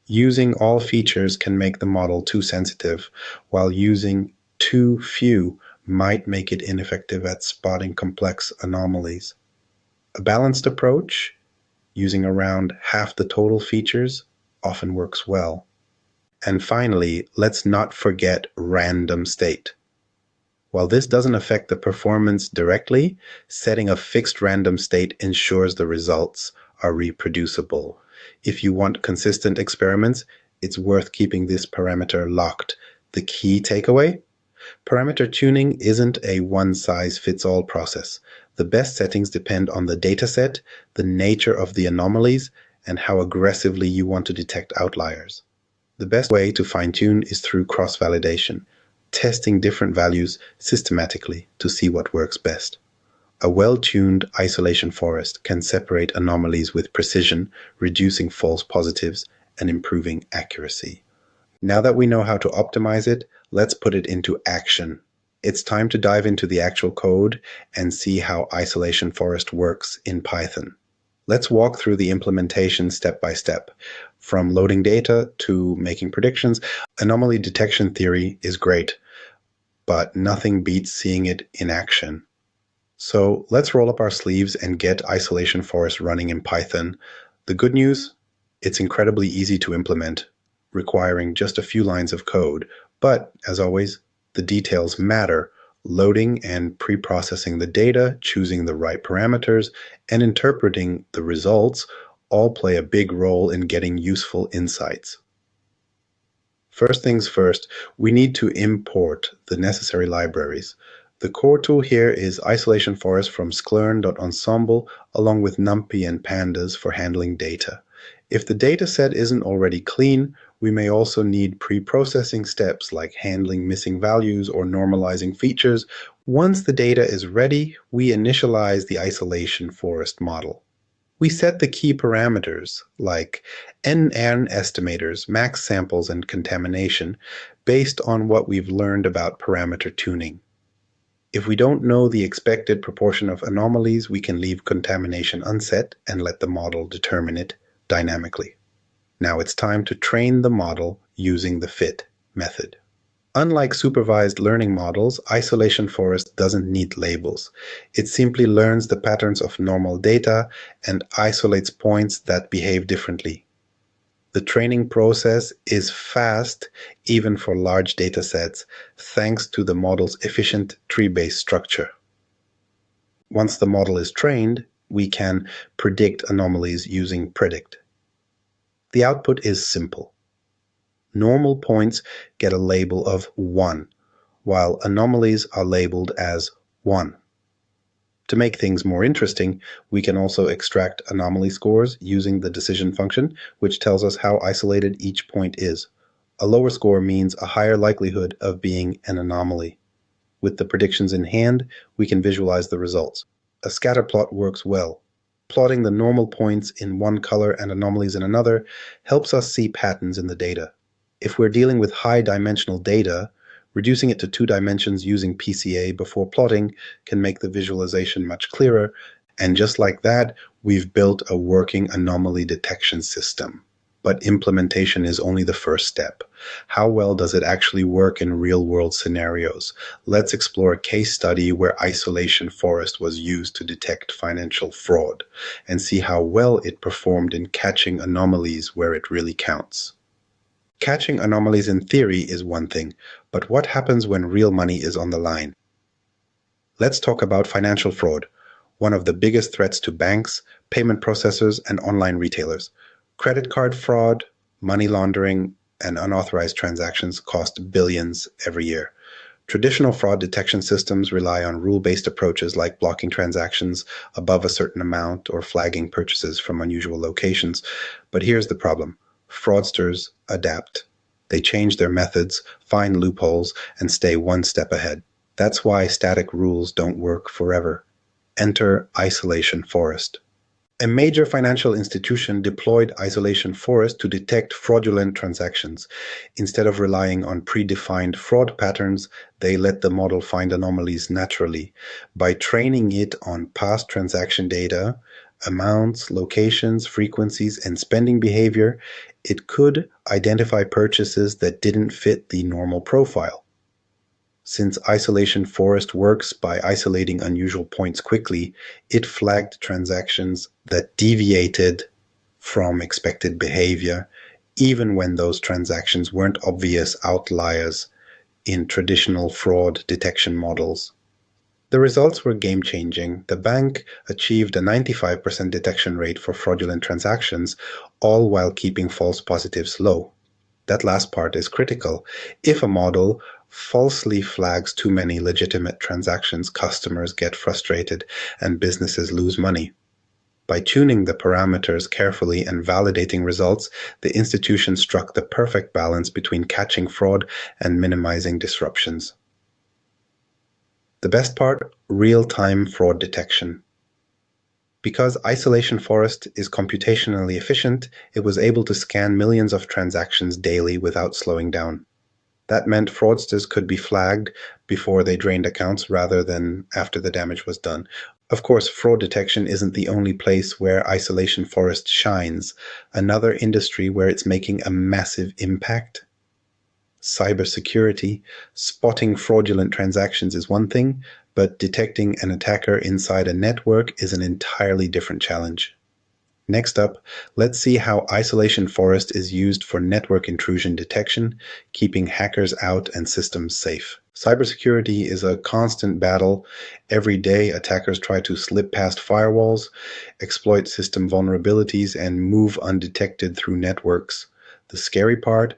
Using all features can make the model too sensitive, while using too few might make it ineffective at spotting complex anomalies. A balanced approach, using around half the total features, often works well. And finally, let's not forget random state. While this doesn't affect the performance directly, setting a fixed random state ensures the results are reproducible. If you want consistent experiments, it's worth keeping this parameter locked. The key takeaway? Parameter tuning isn't a one-size-fits-all process. The best settings depend on the dataset, the nature of the anomalies, and how aggressively you want to detect outliers. The best way to fine-tune is through cross-validation, testing different values systematically to see what works best. A well-tuned isolation forest can separate anomalies with precision, reducing false positives and improving accuracy. Now that we know how to optimize it, let's put it into action. It's time to dive into the actual code and see how isolation forest works in Python. Let's walk through the implementation step by step. From loading data to making predictions, anomaly detection theory is great, but nothing beats seeing it in action. So let's roll up our sleeves and get isolation forest running in Python. The good news, it's incredibly easy to implement, requiring just a few lines of code. But as always, the details matter. Loading and pre-processing the data, choosing the right parameters, and interpreting the results all play a big role in getting useful insights. First things first, we need to import the necessary libraries. The core tool here is isolation forest from sklern.ensemble along with numpy and pandas for handling data. If the data set isn't already clean, we may also need pre-processing steps like handling missing values or normalizing features. Once the data is ready, we initialize the isolation forest model. We set the key parameters like n-ern estimators, max samples, and contamination based on what we've learned about parameter tuning. If we don't know the expected proportion of anomalies, we can leave contamination unset and let the model determine it dynamically. Now it's time to train the model using the fit method. Unlike supervised learning models, isolation forest doesn't need labels. It simply learns the patterns of normal data and isolates points that behave differently. The training process is fast, even for large data sets, thanks to the model's efficient tree-based structure. Once the model is trained, we can predict anomalies using predict. The output is simple. Normal points get a label of 1, while anomalies are labeled as 1. To make things more interesting, we can also extract anomaly scores using the decision function, which tells us how isolated each point is. A lower score means a higher likelihood of being an anomaly. With the predictions in hand, we can visualize the results. A scatter plot works well. Plotting the normal points in one color and anomalies in another helps us see patterns in the data. If we're dealing with high-dimensional data, reducing it to 2 dimensions using PCA before plotting can make the visualization much clearer, and just like that, we've built a working anomaly detection system. But implementation is only the first step. How well does it actually work in real-world scenarios? Let's explore a case study where isolation forest was used to detect financial fraud, and see how well it performed in catching anomalies where it really counts. Catching anomalies in theory is one thing, but what happens when real money is on the line? Let's talk about financial fraud, one of the biggest threats to banks, payment processors, and online retailers. Credit card fraud, money laundering, and unauthorized transactions cost billions every year. Traditional fraud detection systems rely on rule-based approaches like blocking transactions above a certain amount or flagging purchases from unusual locations. But here's the problem. Fraudsters adapt. They change their methods, find loopholes, and stay one step ahead. That's why static rules don't work forever. Enter isolation forest. A major financial institution deployed isolation forest to detect fraudulent transactions. Instead of relying on predefined fraud patterns, they let the model find anomalies naturally. By training it on past transaction data, amounts, locations, frequencies, and spending behavior, it could identify purchases that didn't fit the normal profile. Since isolation forest works by isolating unusual points quickly, it flagged transactions that deviated from expected behavior, even when those transactions weren't obvious outliers in traditional fraud detection models. The results were game-changing. The bank achieved a 95% detection rate for fraudulent transactions, all while keeping false positives low. That last part is critical. If a model falsely flags too many legitimate transactions, customers get frustrated, and businesses lose money. By tuning the parameters carefully and validating results, the institution struck the perfect balance between catching fraud and minimizing disruptions. The best part, real-time fraud detection. Because Isolation Forest is computationally efficient, it was able to scan millions of transactions daily without slowing down. That meant fraudsters could be flagged before they drained accounts rather than after the damage was done. Of course, fraud detection isn't the only place where Isolation Forest shines. Another industry where it's making a massive impact, cybersecurity. Spotting fraudulent transactions is one thing, but detecting an attacker inside a network is an entirely different challenge. Next up, let's see how Isolation Forest is used for network intrusion detection, keeping hackers out and systems safe. Cybersecurity is a constant battle. Every day, attackers try to slip past firewalls, exploit system vulnerabilities, and move undetected through networks. The scary part,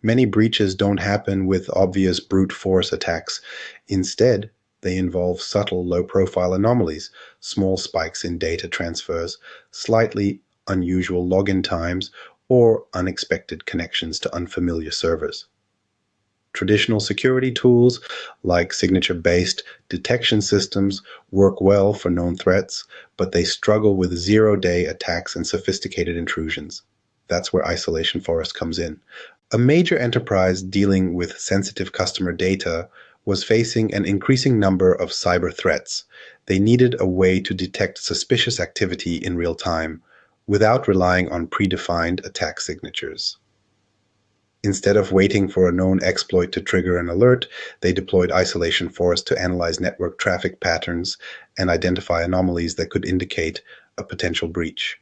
many breaches don't happen with obvious brute force attacks. Instead, they involve subtle, low-profile anomalies, small spikes in data transfers, slightly unusual login times, or unexpected connections to unfamiliar servers. Traditional security tools like signature-based detection systems work well for known threats, but they struggle with zero-day attacks and sophisticated intrusions. That's where Isolation Forest comes in. A major enterprise dealing with sensitive customer data was facing an increasing number of cyber threats. They needed a way to detect suspicious activity in real time without relying on predefined attack signatures. Instead of waiting for a known exploit to trigger an alert, they deployed Isolation Forest to analyze network traffic patterns and identify anomalies that could indicate a potential breach.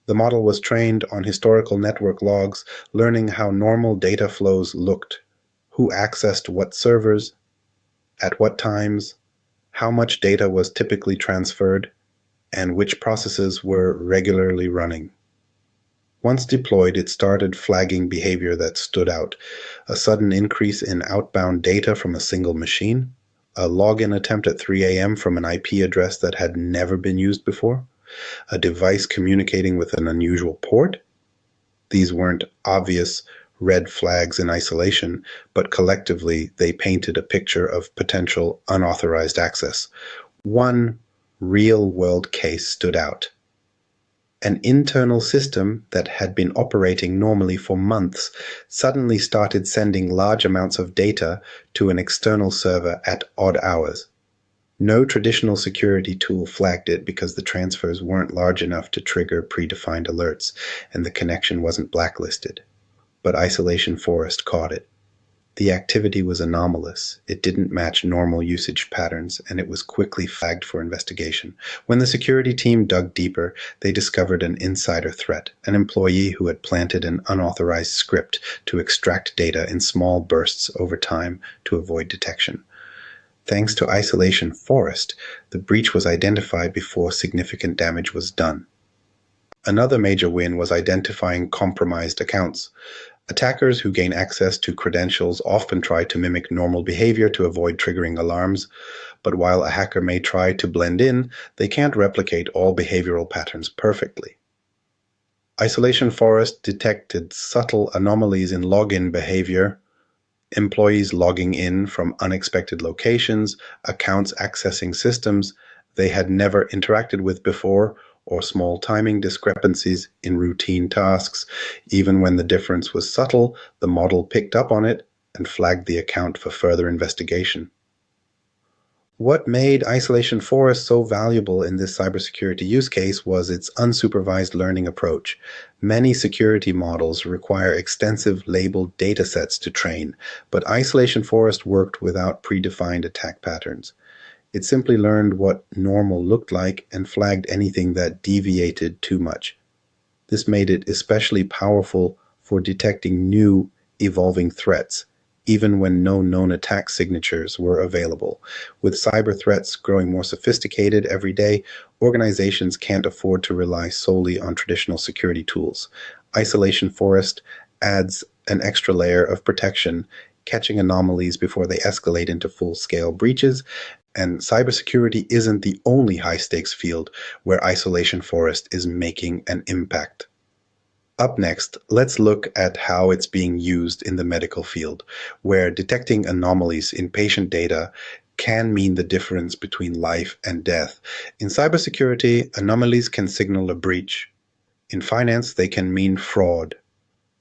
The model was trained on historical network logs, learning how normal data flows looked, who accessed what servers, at what times, how much data was typically transferred, and which processes were regularly running. Once deployed, it started flagging behavior that stood out: a sudden increase in outbound data from a single machine, a login attempt at 3 a.m. from an IP address that had never been used before, a device communicating with an unusual port. These weren't obvious red flags in isolation, but collectively they painted a picture of potential unauthorized access. One real-world case stood out. An internal system that had been operating normally for months suddenly started sending large amounts of data to an external server at odd hours. No traditional security tool flagged it because the transfers weren't large enough to trigger predefined alerts, and the connection wasn't blacklisted. But Isolation Forest caught it. The activity was anomalous. It didn't match normal usage patterns, and it was quickly flagged for investigation. When the security team dug deeper, they discovered an insider threat, an employee who had planted an unauthorized script to extract data in small bursts over time to avoid detection. Thanks to Isolation Forest, the breach was identified before significant damage was done. Another major win was identifying compromised accounts. Attackers who gain access to credentials often try to mimic normal behavior to avoid triggering alarms, but while a hacker may try to blend in, they can't replicate all behavioral patterns perfectly. Isolation Forest detected subtle anomalies in login behavior, employees logging in from unexpected locations, accounts accessing systems they had never interacted with before, or small timing discrepancies in routine tasks. Even when the difference was subtle, the model picked up on it and flagged the account for further investigation. What made Isolation Forest so valuable in this cybersecurity use case was its unsupervised learning approach. Many security models require extensive labeled datasets to train, but Isolation Forest worked without predefined attack patterns. It simply learned what normal looked like and flagged anything that deviated too much. This made it especially powerful for detecting new, evolving threats, even when no known attack signatures were available. With cyber threats growing more sophisticated every day, organizations can't afford to rely solely on traditional security tools. Isolation Forest adds an extra layer of protection. catching anomalies before they escalate into full-scale breaches, and cybersecurity isn't the only high-stakes field where Isolation Forest is making an impact. Up next, let's look at how it's being used in the medical field, where detecting anomalies in patient data can mean the difference between life and death. In cybersecurity, anomalies can signal a breach. In finance, they can mean fraud.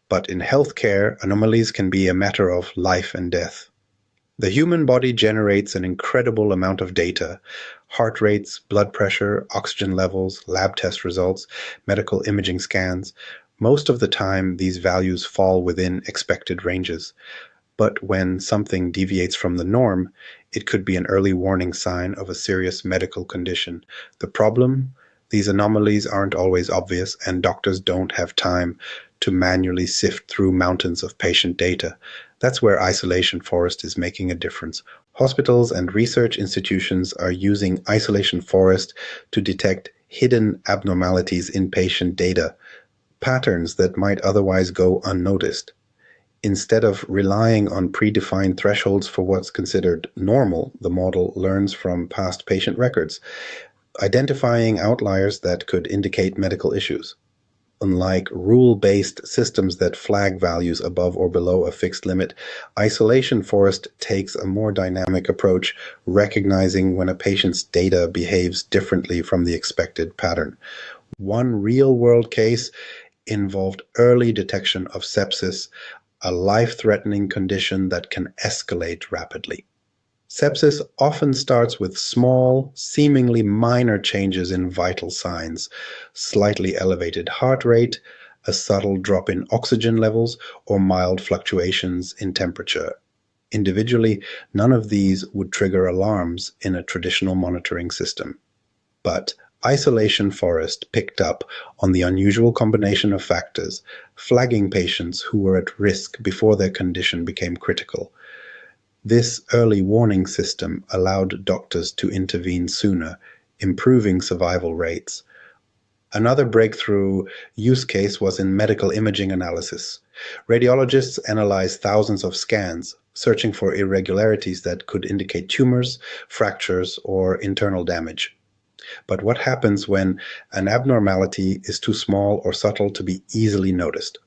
But in healthcare, anomalies can be a matter of life and death. The human body generates an incredible amount of data: heart rates, blood pressure, oxygen levels, lab test results, medical imaging scans. Most of the time, these values fall within expected ranges. But when something deviates from the norm, it could be an early warning sign of a serious medical condition. The problem? These anomalies aren't always obvious, and doctors don't have time to manually sift through mountains of patient data. That's where Isolation Forest is making a difference. Hospitals and research institutions are using Isolation Forest to detect hidden abnormalities in patient data, patterns that might otherwise go unnoticed. Instead of relying on predefined thresholds for what's considered normal, the model learns from past patient records, identifying outliers that could indicate medical issues. Unlike rule-based systems that flag values above or below a fixed limit, Isolation Forest takes a more dynamic approach, recognizing when a patient's data behaves differently from the expected pattern. One real-world case involved early detection of sepsis, a life-threatening condition that can escalate rapidly. Sepsis often starts with small, seemingly minor changes in vital signs: slightly elevated heart rate, a subtle drop in oxygen levels, or mild fluctuations in temperature. Individually, none of these would trigger alarms in a traditional monitoring system. But Isolation Forest picked up on the unusual combination of factors, flagging patients who were at risk before their condition became critical. This early warning system allowed doctors to intervene sooner, improving survival rates. Another breakthrough use case was in medical imaging analysis. Radiologists analyzed thousands of scans, searching for irregularities that could indicate tumors, fractures, or internal damage. But what happens when an abnormality is too small or subtle to be easily noticed?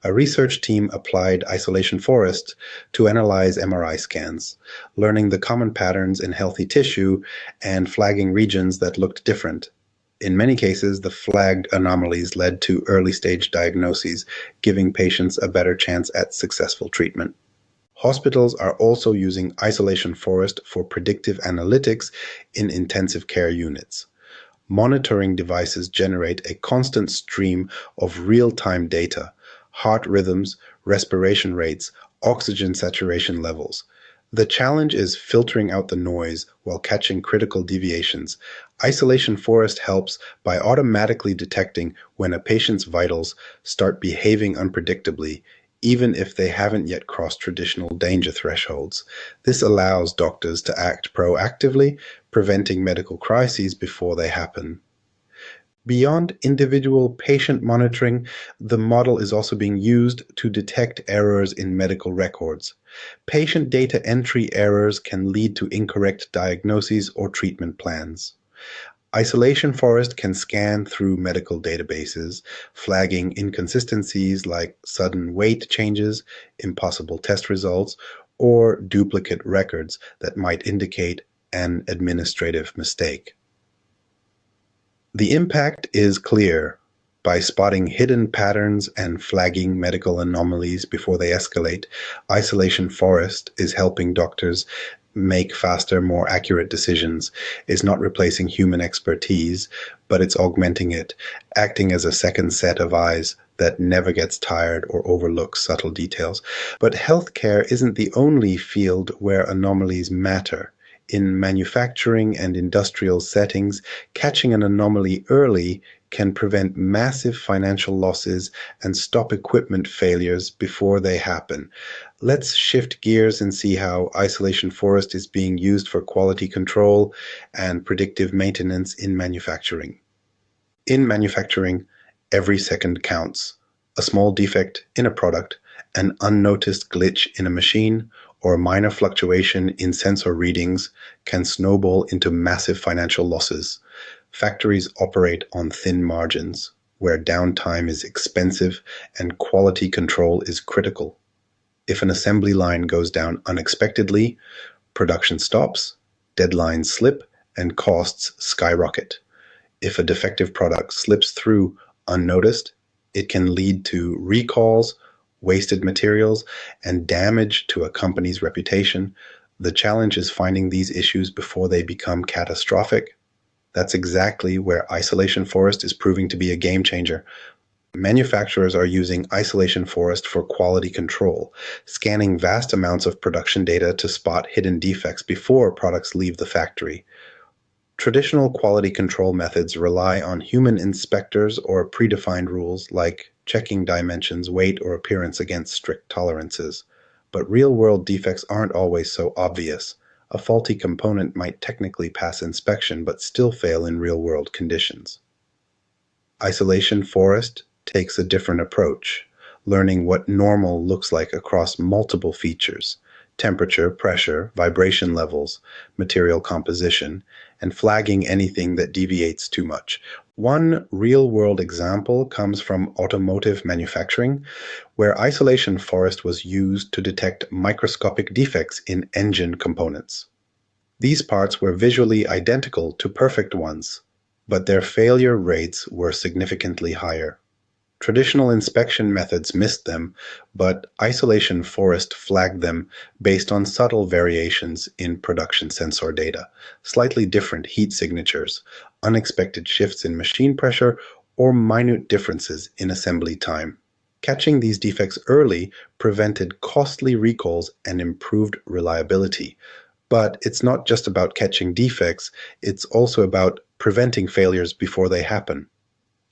A research team applied Isolation Forest to analyze MRI scans, learning the common patterns in healthy tissue and flagging regions that looked different. In many cases, the flagged anomalies led to early-stage diagnoses, giving patients a better chance at successful treatment. Hospitals are also using Isolation Forest for predictive analytics in intensive care units. Monitoring devices generate a constant stream of real-time data: heart rhythms, respiration rates, oxygen saturation levels. The challenge is filtering out the noise while catching critical deviations. Isolation Forest helps by automatically detecting when a patient's vitals start behaving unpredictably, even if they haven't yet crossed traditional danger thresholds. This allows doctors to act proactively, preventing medical crises before they happen. Beyond individual patient monitoring, the model is also being used to detect errors in medical records. Patient data entry errors can lead to incorrect diagnoses or treatment plans. Isolation Forest can scan through medical databases, flagging inconsistencies like sudden weight changes, impossible test results, or duplicate records that might indicate an administrative mistake. The impact is clear. By spotting hidden patterns and flagging medical anomalies before they escalate, Isolation Forest is helping doctors make faster, more accurate decisions. It's not replacing human expertise, but it's augmenting it, acting as a second set of eyes that never gets tired or overlooks subtle details. But healthcare isn't the only field where anomalies matter. In manufacturing and industrial settings, catching an anomaly early can prevent massive financial losses and stop equipment failures before they happen. Let's shift gears and see how Isolation Forest is being used for quality control and predictive maintenance in manufacturing. In manufacturing, every second counts. A small defect in a product, An unnoticed glitch in a machine or a minor fluctuation in sensor readings can snowball into massive financial losses. Factories operate on thin margins, where downtime is expensive and quality control is critical. If an assembly line goes down unexpectedly, production stops, deadlines slip, and costs skyrocket. If a defective product slips through unnoticed, it can lead to recalls, wasted materials, and damage to a company's reputation. The challenge is finding these issues before they become catastrophic. That's exactly where Isolation Forest is proving to be a game changer. Manufacturers are using Isolation Forest for quality control, scanning vast amounts of production data to spot hidden defects before products leave the factory. Traditional quality control methods rely on human inspectors or predefined rules like checking dimensions, weight, or appearance against strict tolerances. But real-world defects aren't always so obvious. A faulty component might technically pass inspection but still fail in real-world conditions. Isolation Forest takes a different approach, learning what normal looks like across multiple features: temperature, pressure, vibration levels, material composition, and flagging anything that deviates too much. One real-world example comes from automotive manufacturing, where Isolation Forest was used to detect microscopic defects in engine components. These parts were visually identical to perfect ones, but their failure rates were significantly higher. Traditional inspection methods missed them, but Isolation Forest flagged them based on subtle variations in production sensor data, slightly different heat signatures, unexpected shifts in machine pressure, or minute differences in assembly time. Catching these defects early prevented costly recalls and improved reliability. But it's not just about catching defects, it's also about preventing failures before they happen.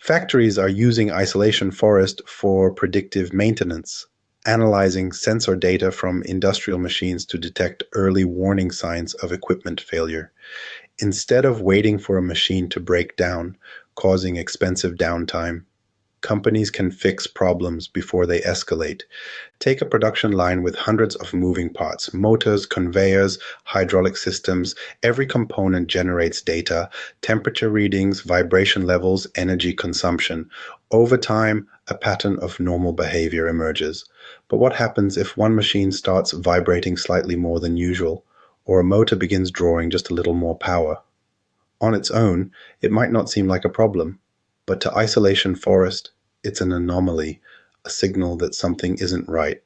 Factories are using Isolation Forest for predictive maintenance, analyzing sensor data from industrial machines to detect early warning signs of equipment failure. Instead of waiting for a machine to break down, causing expensive downtime, companies can fix problems before they escalate. Take a production line with hundreds of moving parts: motors, conveyors, hydraulic systems. Every component generates data: temperature readings, vibration levels, energy consumption. Over time, a pattern of normal behavior emerges. But what happens if one machine starts vibrating slightly more than usual, or a motor begins drawing just a little more power? On its own, it might not seem like a problem, but to Isolation Forest, it's an anomaly, a signal that something isn't right.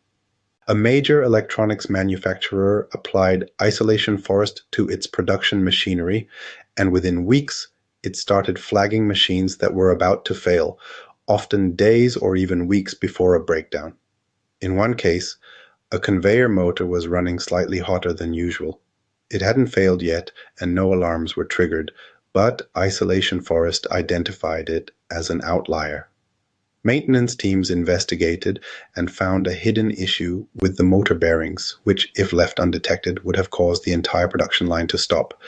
A major electronics manufacturer applied Isolation Forest to its production machinery, and within weeks, it started flagging machines that were about to fail, often days or even weeks before a breakdown. In one case, a conveyor motor was running slightly hotter than usual. It hadn't failed yet, and no alarms were triggered, but Isolation Forest identified it as an outlier. Maintenance teams investigated and found a hidden issue with the motor bearings, which, if left undetected, would have caused the entire production line to stop.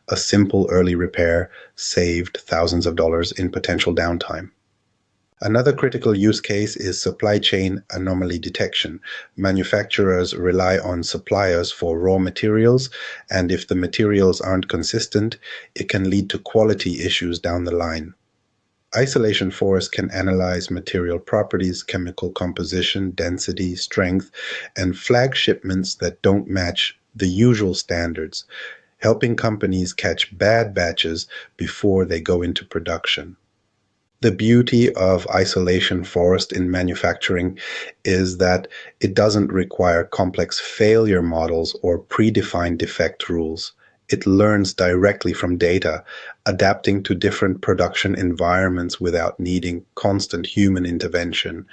A simple early repair saved thousands of dollars in potential downtime. Another critical use case is supply chain anomaly detection. Manufacturers rely on suppliers for raw materials, and if the materials aren't consistent, it can lead to quality issues down the line. Isolation Forest can analyze material properties, chemical composition, density, strength, and flag shipments that don't match the usual standards, helping companies catch bad batches before they go into production. The beauty of Isolation Forest in manufacturing is that it doesn't require complex failure models or predefined defect rules. It learns directly from data, adapting to different production environments without needing constant human intervention.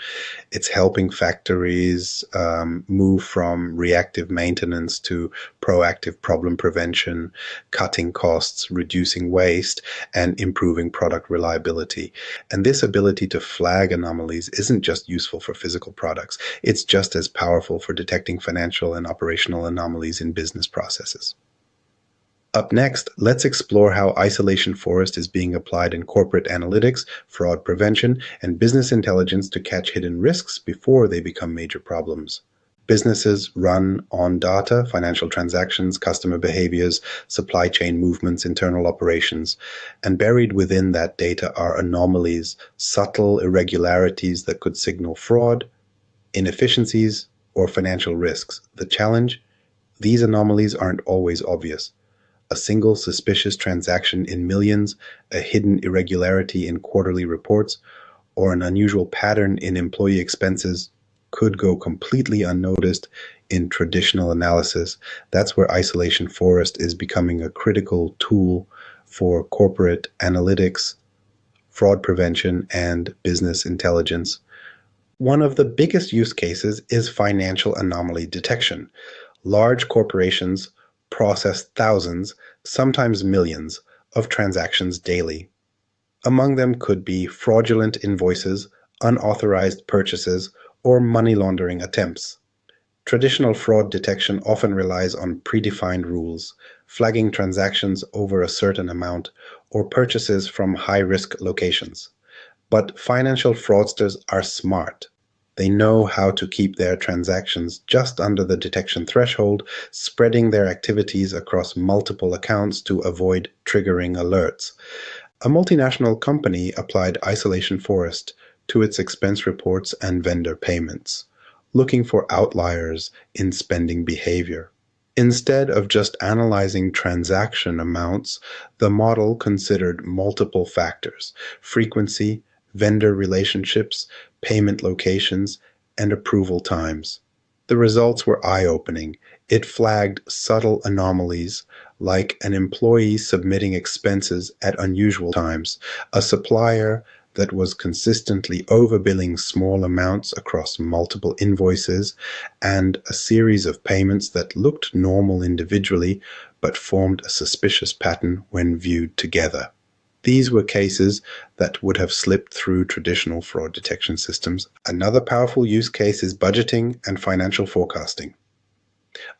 It's helping factories move from reactive maintenance to proactive problem prevention, cutting costs, reducing waste, and improving product reliability. And this ability to flag anomalies isn't just useful for physical products, it's just as powerful for detecting financial and operational anomalies in business processes. Up next, let's explore how isolation forest is being applied in corporate analytics, fraud prevention, and business intelligence to catch hidden risks before they become major problems. Businesses run on data, financial transactions, customer behaviors, supply chain movements, internal operations, and buried within that data are anomalies, subtle irregularities that could signal fraud, inefficiencies, or financial risks. The challenge? These anomalies aren't always obvious. A single suspicious transaction in millions, a hidden irregularity in quarterly reports, or an unusual pattern in employee expenses could go completely unnoticed in traditional analysis. That's where isolation forest is becoming a critical tool for corporate analytics, fraud prevention, and business intelligence. One of the biggest use cases is financial anomaly detection. Large corporations process thousands, sometimes millions, of transactions daily. Among them could be fraudulent invoices, unauthorized purchases, or money laundering attempts. Traditional fraud detection often relies on predefined rules, flagging transactions over a certain amount, or purchases from high-risk locations. But financial fraudsters are smart. They know how to keep their transactions just under the detection threshold, spreading their activities across multiple accounts to avoid triggering alerts. A multinational company applied isolation forest to its expense reports and vendor payments, looking for outliers in spending behavior. Instead of just analyzing transaction amounts, the model considered multiple factors: frequency, vendor relationships, payment locations, and approval times. The results were eye-opening. It flagged subtle anomalies, like an employee submitting expenses at unusual times, a supplier that was consistently overbilling small amounts across multiple invoices, and a series of payments that looked normal individually but formed a suspicious pattern when viewed together. These were cases that would have slipped through traditional fraud detection systems. Another powerful use case is budgeting and financial forecasting.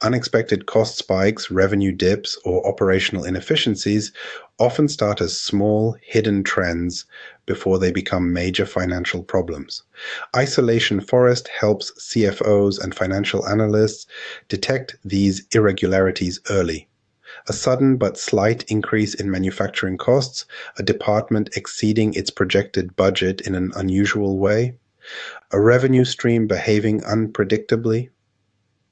Unexpected cost spikes, revenue dips, or operational inefficiencies often start as small, hidden trends before they become major financial problems. Isolation Forest helps CFOs and financial analysts detect these irregularities early. A sudden but slight increase in manufacturing costs, a department exceeding its projected budget in an unusual way, a revenue stream behaving unpredictably.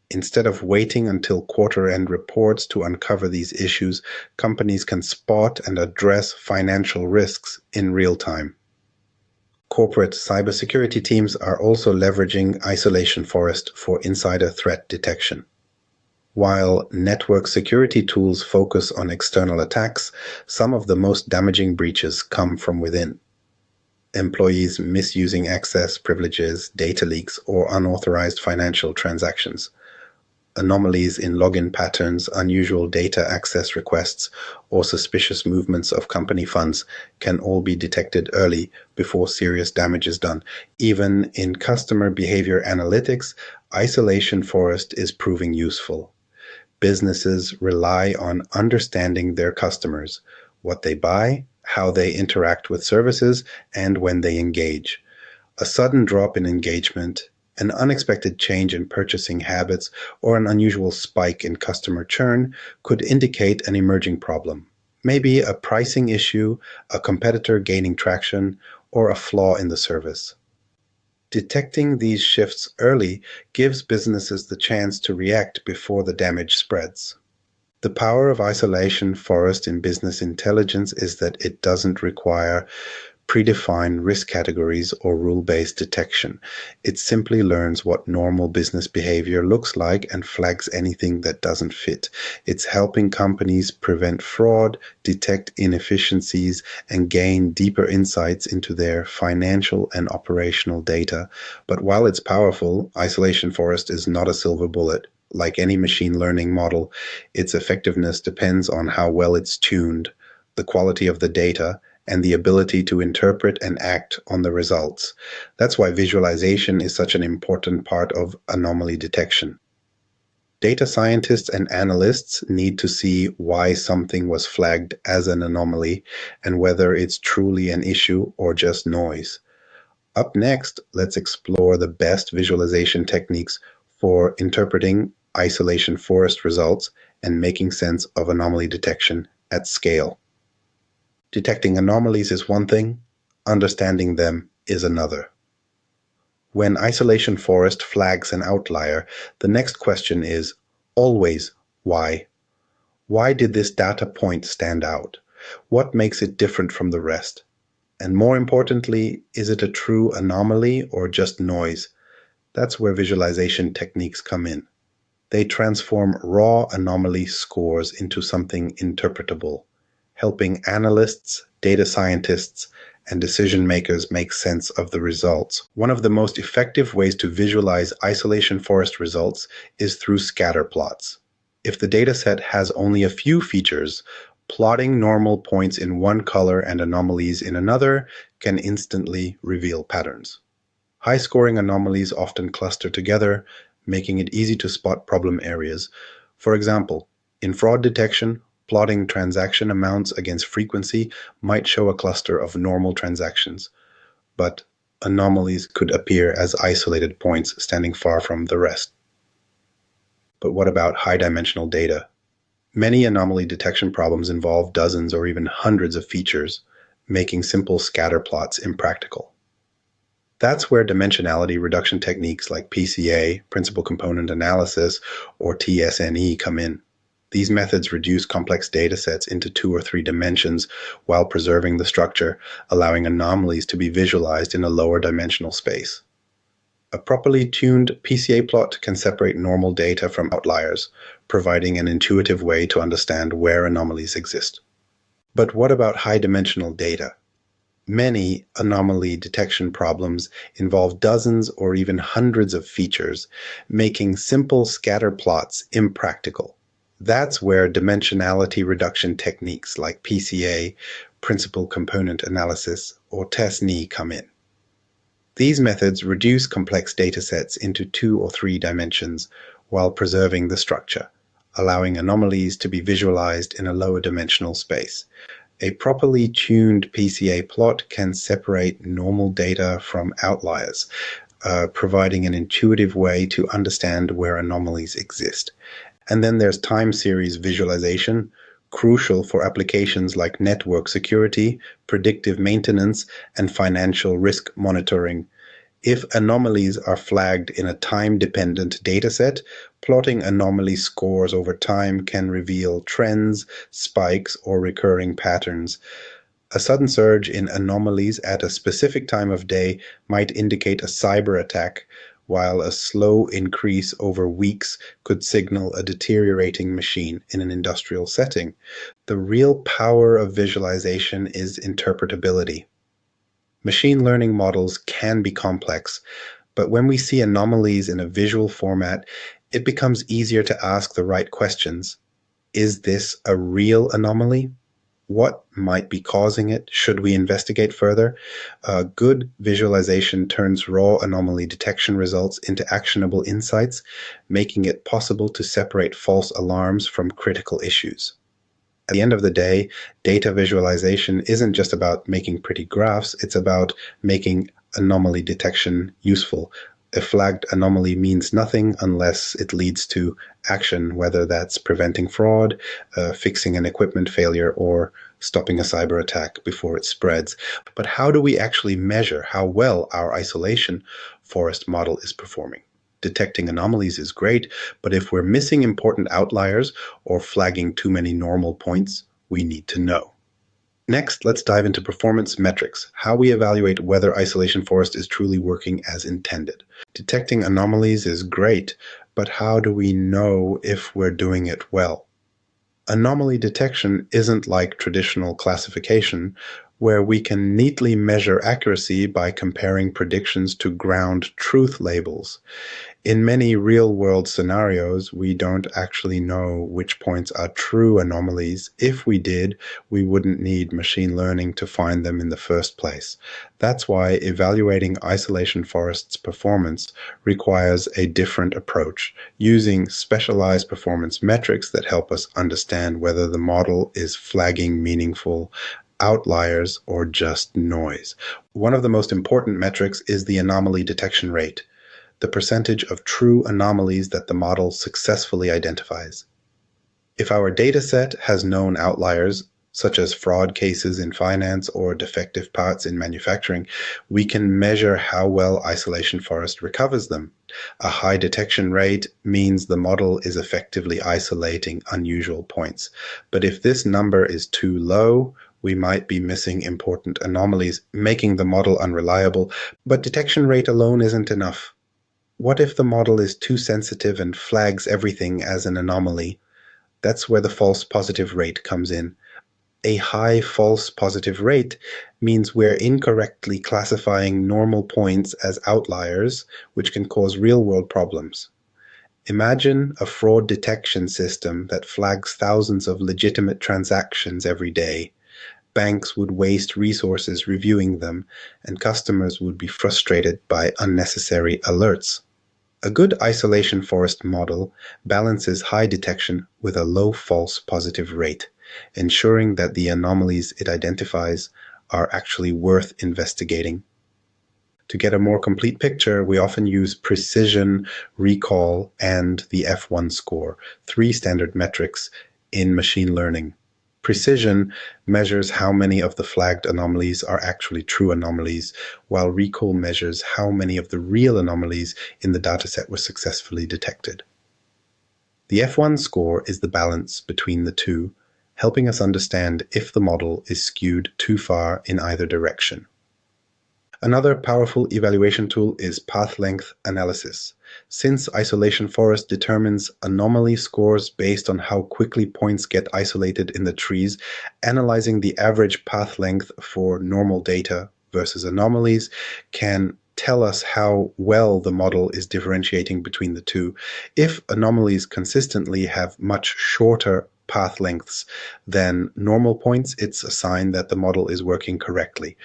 Instead of waiting until quarter-end reports to uncover these issues, companies can spot and address financial risks in real time. Corporate cybersecurity teams are also leveraging Isolation Forest for insider threat detection. While network security tools focus on external attacks, some of the most damaging breaches come from within. Employees misusing access, privileges, data leaks, or unauthorized financial transactions. Anomalies in login patterns, unusual data access requests, or suspicious movements of company funds can all be detected early before serious damage is done. Even in customer behavior analytics, Isolation Forest is proving useful. Businesses rely on understanding their customers, what they buy, how they interact with services, and when they engage. A sudden drop in engagement, an unexpected change in purchasing habits, or an unusual spike in customer churn could indicate an emerging problem. Maybe a pricing issue, a competitor gaining traction, or a flaw in the service. Detecting these shifts early gives businesses the chance to react before the damage spreads. The power of Isolation Forest in business intelligence is that it doesn't require predefined risk categories or rule-based detection. It simply learns what normal business behavior looks like and flags anything that doesn't fit. It's helping companies prevent fraud, detect inefficiencies, and gain deeper insights into their financial and operational data. But while it's powerful, Isolation Forest is not a silver bullet. Like any machine learning model, its effectiveness depends on how well it's tuned, the quality of the data, and the ability to interpret and act on the results. That's why visualization is such an important part of anomaly detection. Data scientists and analysts need to see why something was flagged as an anomaly and whether it's truly an issue or just noise. Up next, let's explore the best visualization techniques for interpreting isolation forest results and making sense of anomaly detection at scale. Detecting anomalies is one thing, understanding them is another. When isolation forest flags an outlier, the next question is always why? Why did this data point stand out? What makes it different from the rest? And more importantly, is it a true anomaly or just noise? That's where visualization techniques come in. They transform raw anomaly scores into something interpretable, helping analysts, data scientists, and decision makers make sense of the results. One of the most effective ways to visualize isolation forest results is through scatter plots. If the dataset has only a few features, plotting normal points in one color and anomalies in another can instantly reveal patterns. High-scoring anomalies often cluster together, making it easy to spot problem areas. For example, in fraud detection, plotting transaction amounts against frequency might show a cluster of normal transactions, but anomalies could appear as isolated points standing far from the rest. But what about high-dimensional data? Many anomaly detection problems involve dozens or even hundreds of features, making simple scatter plots impractical. That's where dimensionality reduction techniques like PCA, principal component analysis, or TSNE come in. These methods reduce complex datasets into 2 or 3 dimensions while preserving the structure, allowing anomalies to be visualized in a lower dimensional space. A properly tuned PCA plot can separate normal data from outliers, providing an intuitive way to understand where anomalies exist. But what about high-dimensional data? Many anomaly detection problems involve dozens or even hundreds of features, making simple scatter plots impractical. That's where dimensionality reduction techniques like PCA, principal component analysis, or TSNE come in. These methods reduce complex datasets into 2 or 3 dimensions while preserving the structure, allowing anomalies to be visualized in a lower dimensional space. A properly tuned PCA plot can separate normal data from outliers, providing an intuitive way to understand where anomalies exist. And then there's time series visualization, crucial for applications like network security, predictive maintenance, and financial risk monitoring. If anomalies are flagged in a time-dependent dataset, plotting anomaly scores over time can reveal trends, spikes, or recurring patterns. A sudden surge in anomalies at a specific time of day might indicate a cyber attack, while a slow increase over weeks could signal a deteriorating machine in an industrial setting. The real power of visualization is interpretability. Machine learning models can be complex, but when we see anomalies in a visual format, it becomes easier to ask the right questions. Is this a real anomaly? What might be causing it? Should we investigate further? Good visualization turns raw anomaly detection results into actionable insights, making it possible to separate false alarms from critical issues. At the end of the day, data visualization isn't just about making pretty graphs, it's about making anomaly detection useful. A flagged anomaly means nothing unless it leads to action, whether that's preventing fraud, fixing an equipment failure, or stopping a cyber attack before it spreads. But how do we actually measure how well our isolation forest model is performing? Detecting anomalies is great, but if we're missing important outliers or flagging too many normal points, we need to know. Next, let's dive into performance metrics, how we evaluate whether isolation forest is truly working as intended. Detecting anomalies is great, but how do we know if we're doing it well? Anomaly detection isn't like traditional classification, where we can neatly measure accuracy by comparing predictions to ground truth labels. In many real-world scenarios, we don't actually know which points are true anomalies. If we did, we wouldn't need machine learning to find them in the first place. That's why evaluating isolation forest's performance requires a different approach, using specialized performance metrics that help us understand whether the model is flagging meaningful outliers or just noise. One of the most important metrics is the anomaly detection rate, the percentage of true anomalies that the model successfully identifies. If our dataset has known outliers, such as fraud cases in finance or defective parts in manufacturing, we can measure how well isolation forest recovers them. A high detection rate means the model is effectively isolating unusual points. But if this number is too low, we might be missing important anomalies, making the model unreliable. But detection rate alone isn't enough. What if the model is too sensitive and flags everything as an anomaly? That's where the false positive rate comes in. A high false positive rate means we're incorrectly classifying normal points as outliers, which can cause real-world problems. Imagine a fraud detection system that flags thousands of legitimate transactions every day. Banks would waste resources reviewing them, and customers would be frustrated by unnecessary alerts. A good isolation forest model balances high detection with a low false positive rate, ensuring that the anomalies it identifies are actually worth investigating. To get a more complete picture, we often use precision, recall, and the F1 score, three standard metrics in machine learning. Precision measures how many of the flagged anomalies are actually true anomalies, while recall measures how many of the real anomalies in the dataset were successfully detected. The F1 score is the balance between the two, helping us understand if the model is skewed too far in either direction. Another powerful evaluation tool is path length analysis. Since isolation forest determines anomaly scores based on how quickly points get isolated in the trees, analyzing the average path length for normal data versus anomalies can tell us how well the model is differentiating between the two. If anomalies consistently have much shorter path lengths than normal points, it's a sign that the model is working correctly.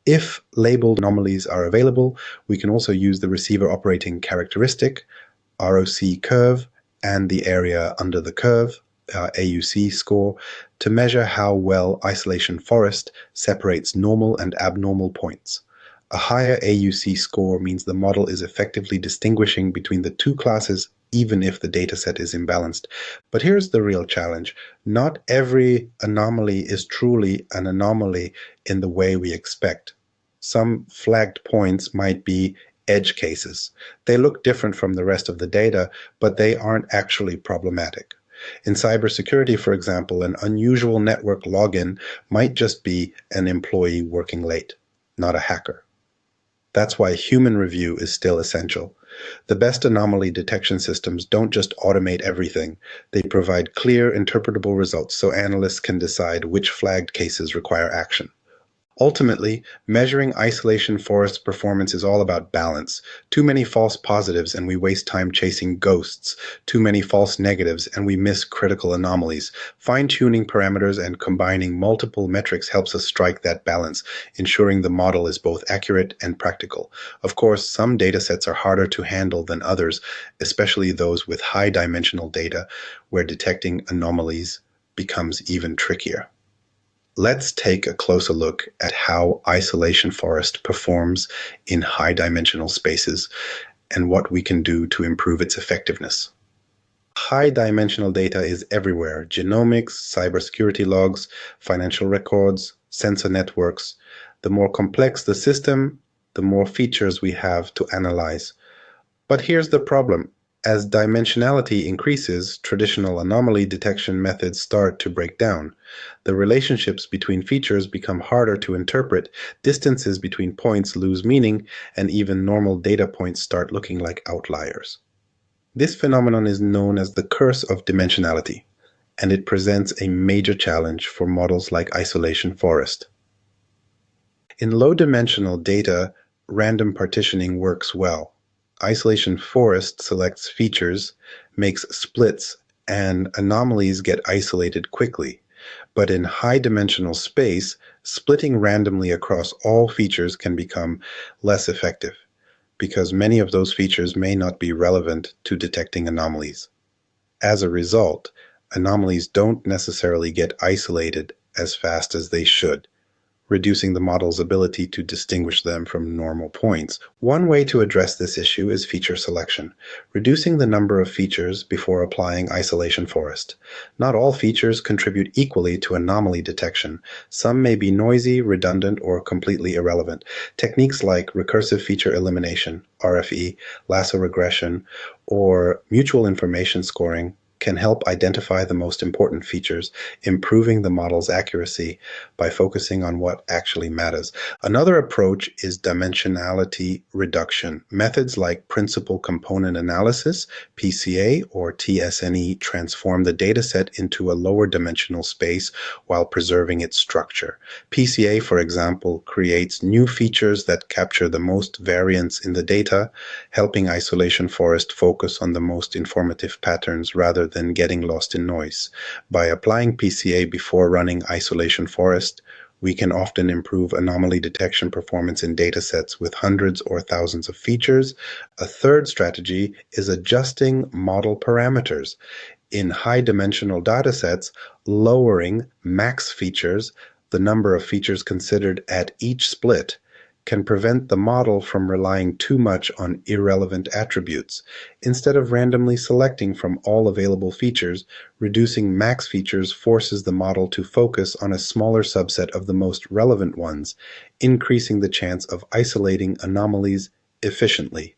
If labeled anomalies are available, we can also use the receiver operating characteristic, ROC curve, and the area under the curve, AUC score, to measure how well isolation forest separates normal and abnormal points. A higher AUC score means the model is effectively distinguishing between the two classes even if the dataset is imbalanced. But here's the real challenge. Not every anomaly is truly an anomaly in the way we expect. Some flagged points might be edge cases. They look different from the rest of the data, but they aren't actually problematic. In cybersecurity, for example, an unusual network login might just be an employee working late, not a hacker. That's why human review is still essential. The best anomaly detection systems don't just automate everything. They provide clear, interpretable results so analysts can decide which flagged cases require action. Ultimately, measuring isolation forest performance is all about balance. Too many false positives and we waste time chasing ghosts. Too many false negatives and we miss critical anomalies. Fine-tuning parameters and combining multiple metrics helps us strike that balance, ensuring the model is both accurate and practical. Of course, some datasets are harder to handle than others, especially those with high-dimensional data, where detecting anomalies becomes even trickier. Let's take a closer look at how isolation forest performs in high-dimensional spaces and what we can do to improve its effectiveness. High-dimensional data is everywhere: genomics, cybersecurity logs, financial records, sensor networks. The more complex the system, the more features we have to analyze. But here's the problem. As dimensionality increases, traditional anomaly detection methods start to break down. The relationships between features become harder to interpret, distances between points lose meaning, and even normal data points start looking like outliers. This phenomenon is known as the curse of dimensionality, and it presents a major challenge for models like isolation forest. In low-dimensional data, random partitioning works well. Isolation forest selects features, makes splits, and anomalies get isolated quickly. But in high-dimensional space, splitting randomly across all features can become less effective, because many of those features may not be relevant to detecting anomalies. As a result, anomalies don't necessarily get isolated as fast as they should, reducing the model's ability to distinguish them from normal points. One way to address this issue is feature selection, reducing the number of features before applying isolation forest. Not all features contribute equally to anomaly detection. Some may be noisy, redundant, or completely irrelevant. Techniques like recursive feature elimination, RFE, lasso regression, or mutual information scoring can help identify the most important features, improving the model's accuracy by focusing on what actually matters. Another approach is dimensionality reduction. Methods like principal component analysis, PCA, or TSNE transform the dataset into a lower dimensional space while preserving its structure. PCA, for example, creates new features that capture the most variance in the data, helping isolation forest focus on the most informative patterns rather than getting lost in noise. By applying PCA before running isolation forest, we can often improve anomaly detection performance in datasets with hundreds or thousands of features. A third strategy is adjusting model parameters. In high-dimensional datasets, lowering max features, the number of features considered at each split, can prevent the model from relying too much on irrelevant attributes. Instead of randomly selecting from all available features, reducing max features forces the model to focus on a smaller subset of the most relevant ones, increasing the chance of isolating anomalies efficiently.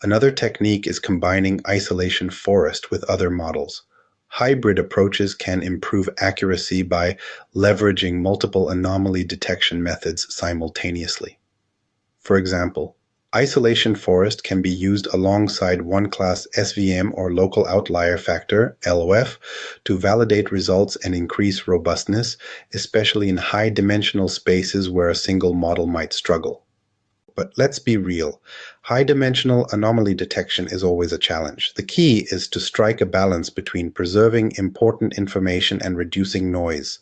Another technique is combining isolation forest with other models. Hybrid approaches can improve accuracy by leveraging multiple anomaly detection methods simultaneously. For example, isolation forest can be used alongside one-class SVM or local outlier factor, LOF, to validate results and increase robustness, especially in high-dimensional spaces where a single model might struggle. But let's be real. High-dimensional anomaly detection is always a challenge. The key is to strike a balance between preserving important information and reducing noise.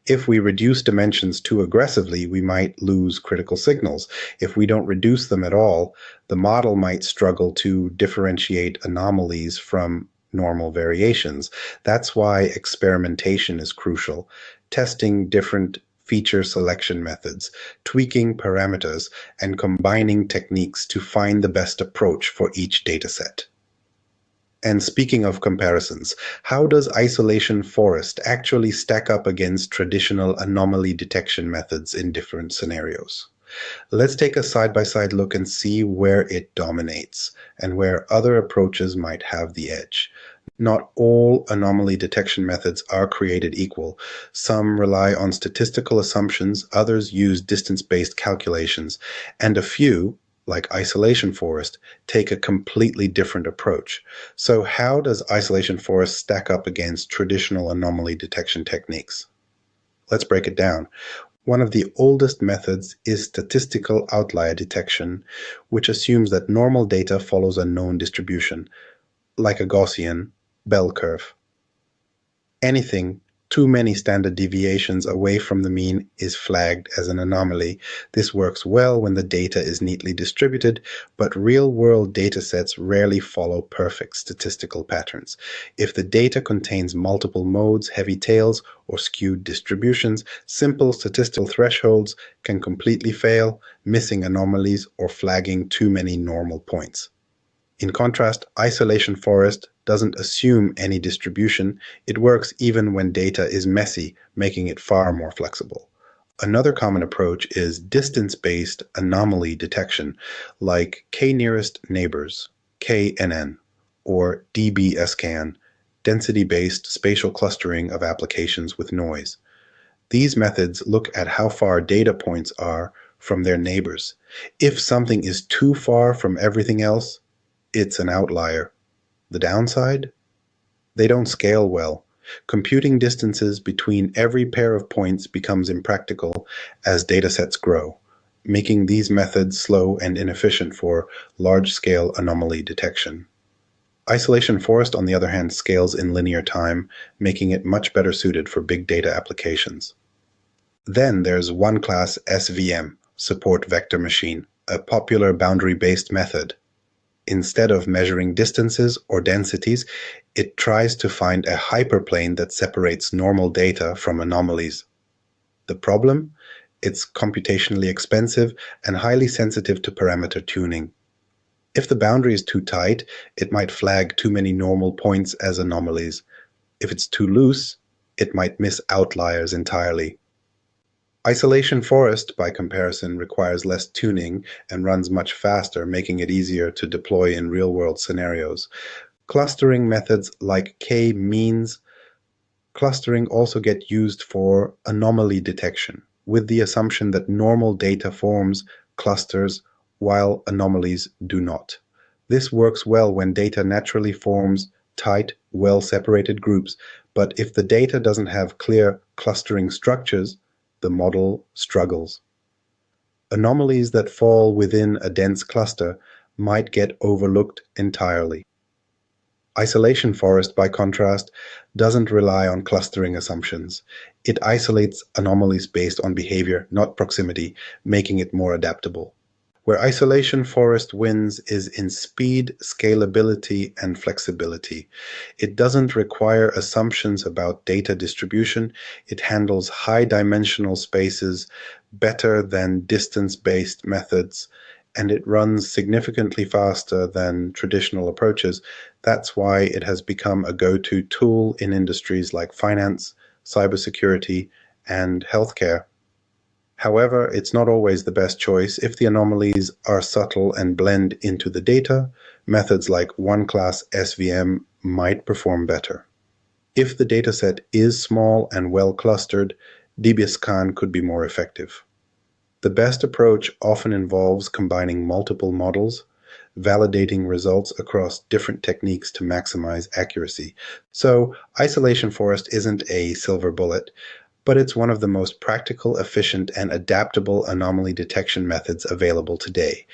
If we reduce dimensions too aggressively, we might lose critical signals. If we don't reduce them at all, the model might struggle to differentiate anomalies from normal variations. That's why experimentation is crucial. Testing different feature selection methods, tweaking parameters, and combining techniques to find the best approach for each dataset. And speaking of comparisons, how does isolation forest actually stack up against traditional anomaly detection methods in different scenarios? Let's take a side-by-side look and see where it dominates and where other approaches might have the edge. Not all anomaly detection methods are created equal. Some rely on statistical assumptions, others use distance-based calculations, and a few, like isolation forest, take a completely different approach. So how does isolation forest stack up against traditional anomaly detection techniques? Let's break it down. One of the oldest methods is statistical outlier detection, which assumes that normal data follows a known distribution, like a Gaussian bell curve. Anything too many standard deviations away from the mean is flagged as an anomaly. This works well when the data is neatly distributed, but real-world datasets rarely follow perfect statistical patterns. If the data contains multiple modes, heavy tails, or skewed distributions, simple statistical thresholds can completely fail, missing anomalies or flagging too many normal points. In contrast, isolation forest doesn't assume any distribution. It works even when data is messy, making it far more flexible. Another common approach is distance-based anomaly detection, like k-nearest neighbors, KNN, or dbSCAN, density-based spatial clustering of applications with noise. These methods look at how far data points are from their neighbors. If something is too far from everything else, it's an outlier. The downside? They don't scale well. Computing distances between every pair of points becomes impractical as datasets grow, making these methods slow and inefficient for large-scale anomaly detection. Isolation forest, on the other hand, scales in linear time, making it much better suited for big data applications. Then there's one-class SVM, support vector machine, a popular boundary-based method. Instead of measuring distances or densities, it tries to find a hyperplane that separates normal data from anomalies. The problem? It's computationally expensive and highly sensitive to parameter tuning. If the boundary is too tight, it might flag too many normal points as anomalies. If it's too loose, it might miss outliers entirely. Isolation forest, by comparison, requires less tuning and runs much faster, making it easier to deploy in real-world scenarios. Clustering methods like k-means clustering also get used for anomaly detection, with the assumption that normal data forms clusters while anomalies do not. This works well when data naturally forms tight, well-separated groups, but if the data doesn't have clear clustering structures, the model struggles. Anomalies that fall within a dense cluster might get overlooked entirely. Isolation forest, by contrast, doesn't rely on clustering assumptions. It isolates anomalies based on behavior, not proximity, making it more adaptable. Where isolation forest wins is in speed, scalability, and flexibility. It doesn't require assumptions about data distribution. It handles high-dimensional spaces better than distance-based methods, and it runs significantly faster than traditional approaches. That's why it has become a go-to tool in industries like finance, cybersecurity, and healthcare. However, it's not always the best choice. If the anomalies are subtle and blend into the data, methods like one-class SVM might perform better. If the dataset is small and well clustered, DBSCAN could be more effective. The best approach often involves combining multiple models, validating results across different techniques to maximize accuracy. So, isolation forest isn't a silver bullet, but it's one of the most practical, efficient, and adaptable anomaly detection methods available today.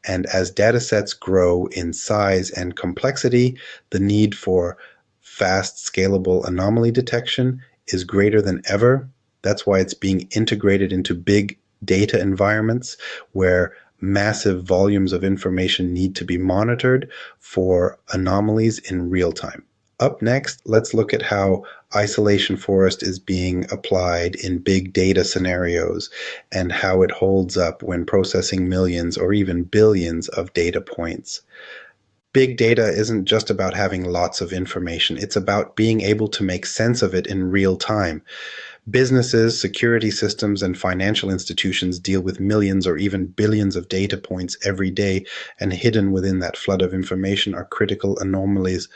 And as datasets grow in size and complexity, the need for fast, scalable anomaly detection is greater than ever. That's why it's being integrated into big data environments where massive volumes of information need to be monitored for anomalies in real time. Up next, let's look at how isolation forest is being applied in big data scenarios and how it holds up when processing millions or even billions of data points. Big data isn't just about having lots of information. It's about being able to make sense of it in real time. Businesses, security systems, and financial institutions deal with millions or even billions of data points every day, and hidden within that flood of information are critical anomalies.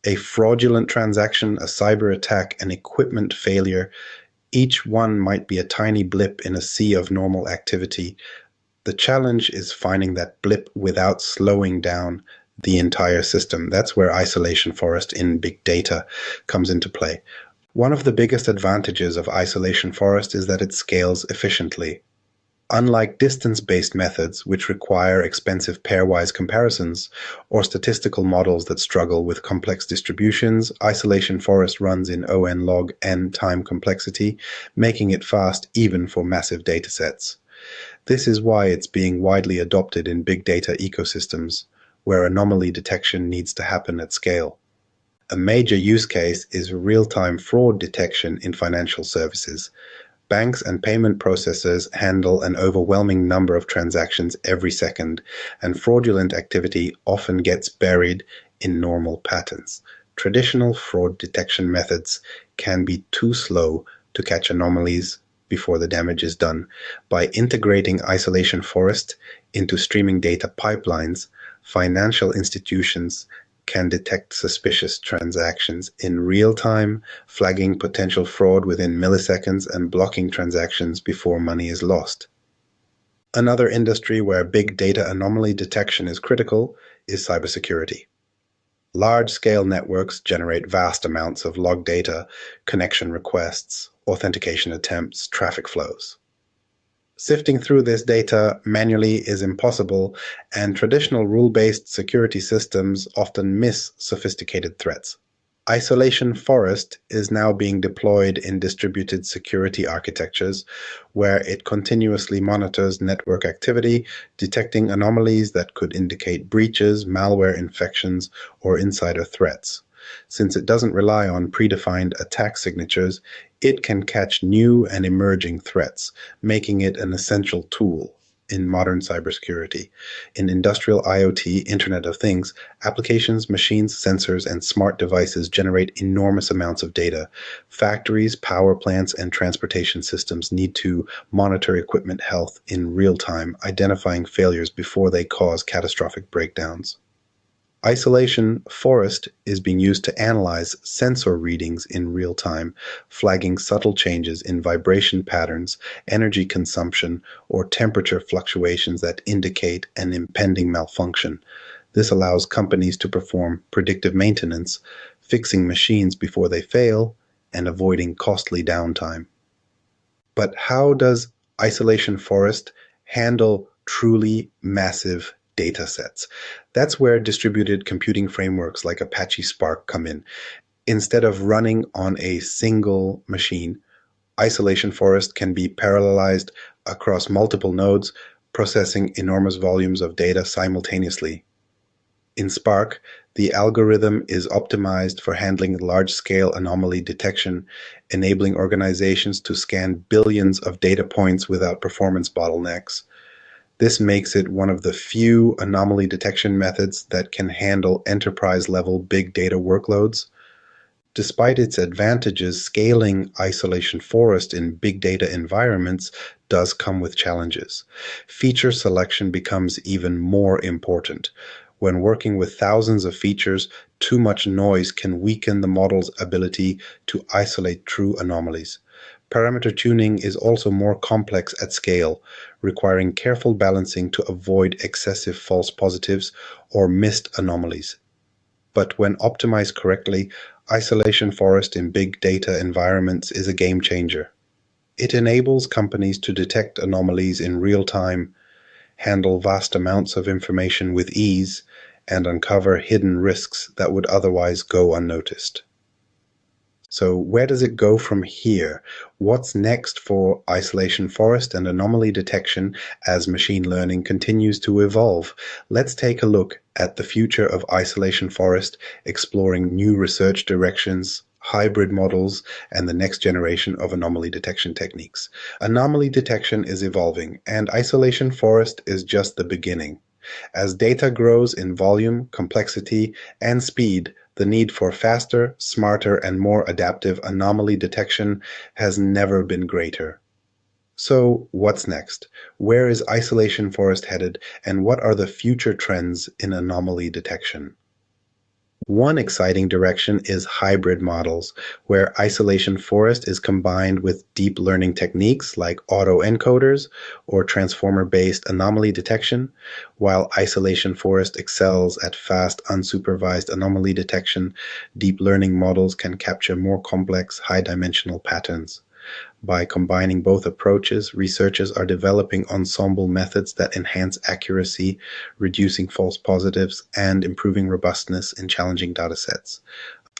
A fraudulent transaction, a cyber attack, an equipment failure, each one might be a tiny blip in a sea of normal activity. The challenge is finding that blip without slowing down the entire system. That's where isolation forest in big data comes into play. One of the biggest advantages of isolation forest is that it scales efficiently. Unlike distance-based methods, which require expensive pairwise comparisons, or statistical models that struggle with complex distributions, isolation forest runs in ON log n time complexity, making it fast even for massive datasets. This is why it's being widely adopted in big data ecosystems, where anomaly detection needs to happen at scale. A major use case is real-time fraud detection in financial services. Banks and payment processors handle an overwhelming number of transactions every second, and fraudulent activity often gets buried in normal patterns. Traditional fraud detection methods can be too slow to catch anomalies before the damage is done. By integrating isolation forest into streaming data pipelines, financial institutions can detect suspicious transactions in real time, flagging potential fraud within milliseconds and blocking transactions before money is lost. Another industry where big data anomaly detection is critical is cybersecurity. Large-scale networks generate vast amounts of log data, connection requests, authentication attempts, traffic flows. Sifting through this data manually is impossible, and traditional rule-based security systems often miss sophisticated threats. Isolation Forest is now being deployed in distributed security architectures, where it continuously monitors network activity, detecting anomalies that could indicate breaches, malware infections, or insider threats. Since it doesn't rely on predefined attack signatures, it can catch new and emerging threats, making it an essential tool in modern cybersecurity. In industrial IoT, Internet of Things, applications, machines, sensors, and smart devices generate enormous amounts of data. Factories, power plants, and transportation systems need to monitor equipment health in real time, identifying failures before they cause catastrophic breakdowns. Isolation Forest is being used to analyze sensor readings in real time, flagging subtle changes in vibration patterns, energy consumption, or temperature fluctuations that indicate an impending malfunction. This allows companies to perform predictive maintenance, fixing machines before they fail, and avoiding costly downtime. But how does Isolation Forest handle truly massive data sets? That's where distributed computing frameworks like Apache Spark come in. Instead of running on a single machine, Isolation Forest can be parallelized across multiple nodes, processing enormous volumes of data simultaneously. In Spark, the algorithm is optimized for handling large-scale anomaly detection, enabling organizations to scan billions of data points without performance bottlenecks. This makes it one of the few anomaly detection methods that can handle enterprise-level big data workloads. Despite its advantages, scaling Isolation Forest in big data environments does come with challenges. Feature selection becomes even more important. When working with thousands of features, too much noise can weaken the model's ability to isolate true anomalies. Parameter tuning is also more complex at scale, requiring careful balancing to avoid excessive false positives or missed anomalies. But when optimized correctly, Isolation Forest in big data environments is a game changer. It enables companies to detect anomalies in real time, handle vast amounts of information with ease, and uncover hidden risks that would otherwise go unnoticed. So where does it go from here? What's next for Isolation Forest and anomaly detection as machine learning continues to evolve? Let's take a look at the future of Isolation Forest, exploring new research directions, hybrid models, and the next generation of anomaly detection techniques. Anomaly detection is evolving, and Isolation Forest is just the beginning. As data grows in volume, complexity, and speed, the need for faster, smarter, and more adaptive anomaly detection has never been greater. So, what's next? Where is Isolation Forest headed, and what are the future trends in anomaly detection? One exciting direction is hybrid models, where Isolation Forest is combined with deep learning techniques like autoencoders or transformer-based anomaly detection, while Isolation Forest excels at fast, unsupervised anomaly detection. Deep learning models can capture more complex, high-dimensional patterns. By combining both approaches, researchers are developing ensemble methods that enhance accuracy, reducing false positives, and improving robustness in challenging datasets.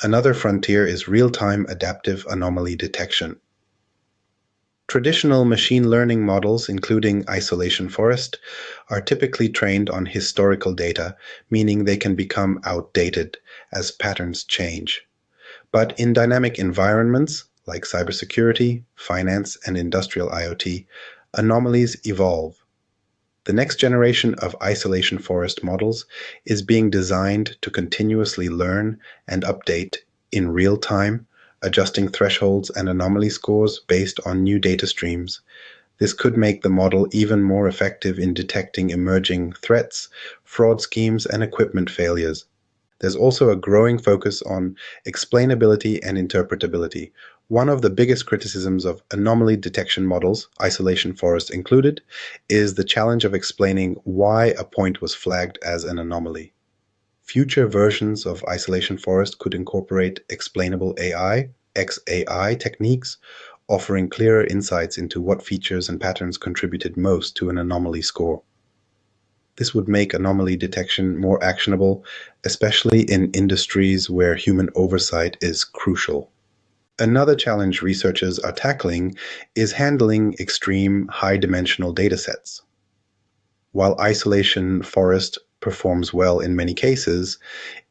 Another frontier is real-time adaptive anomaly detection. Traditional machine learning models, including Isolation Forest, are typically trained on historical data, meaning they can become outdated as patterns change. But in dynamic environments, like cybersecurity, finance, and industrial IoT, anomalies evolve. The next generation of Isolation Forest models is being designed to continuously learn and update in real time, adjusting thresholds and anomaly scores based on new data streams. This could make the model even more effective in detecting emerging threats, fraud schemes, and equipment failures. There's also a growing focus on explainability and interpretability. One of the biggest criticisms of anomaly detection models, Isolation Forest included, is the challenge of explaining why a point was flagged as an anomaly. Future versions of Isolation Forest could incorporate explainable AI, XAI techniques, offering clearer insights into what features and patterns contributed most to an anomaly score. This would make anomaly detection more actionable, especially in industries where human oversight is crucial. Another challenge researchers are tackling is handling extreme high-dimensional datasets. While Isolation Forest performs well in many cases,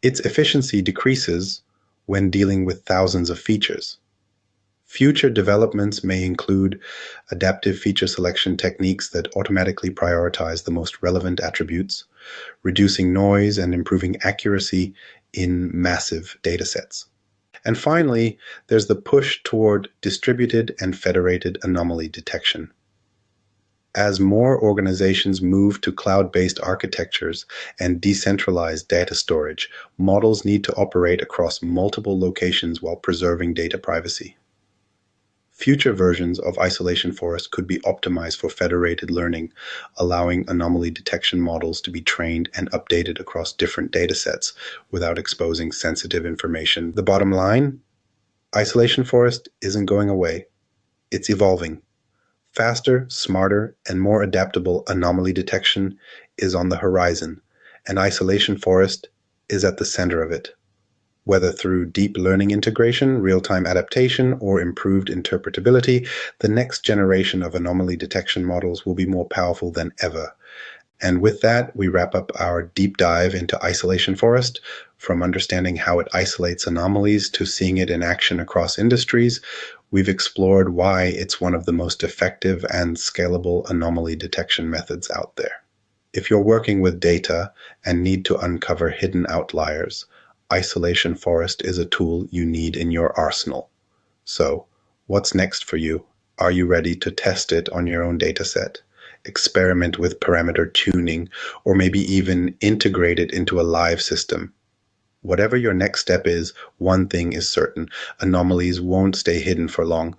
its efficiency decreases when dealing with thousands of features. Future developments may include adaptive feature selection techniques that automatically prioritize the most relevant attributes, reducing noise and improving accuracy in massive datasets. And finally, there's the push toward distributed and federated anomaly detection. As more organizations move to cloud-based architectures and decentralized data storage, models need to operate across multiple locations while preserving data privacy. Future versions of Isolation Forest could be optimized for federated learning, allowing anomaly detection models to be trained and updated across different datasets without exposing sensitive information. The bottom line, Isolation Forest isn't going away. It's evolving. Faster, smarter, and more adaptable anomaly detection is on the horizon, and Isolation Forest is at the center of it. Whether through deep learning integration, real-time adaptation, or improved interpretability, the next generation of anomaly detection models will be more powerful than ever. And with that, we wrap up our deep dive into Isolation Forest. From understanding how it isolates anomalies to seeing it in action across industries, we've explored why it's one of the most effective and scalable anomaly detection methods out there. If you're working with data and need to uncover hidden outliers, Isolation Forest is a tool you need in your arsenal. So, what's next for you? Are you ready to test it on your own dataset? Experiment with parameter tuning, or maybe even integrate it into a live system? Whatever your next step is, one thing is certain: anomalies won't stay hidden for long.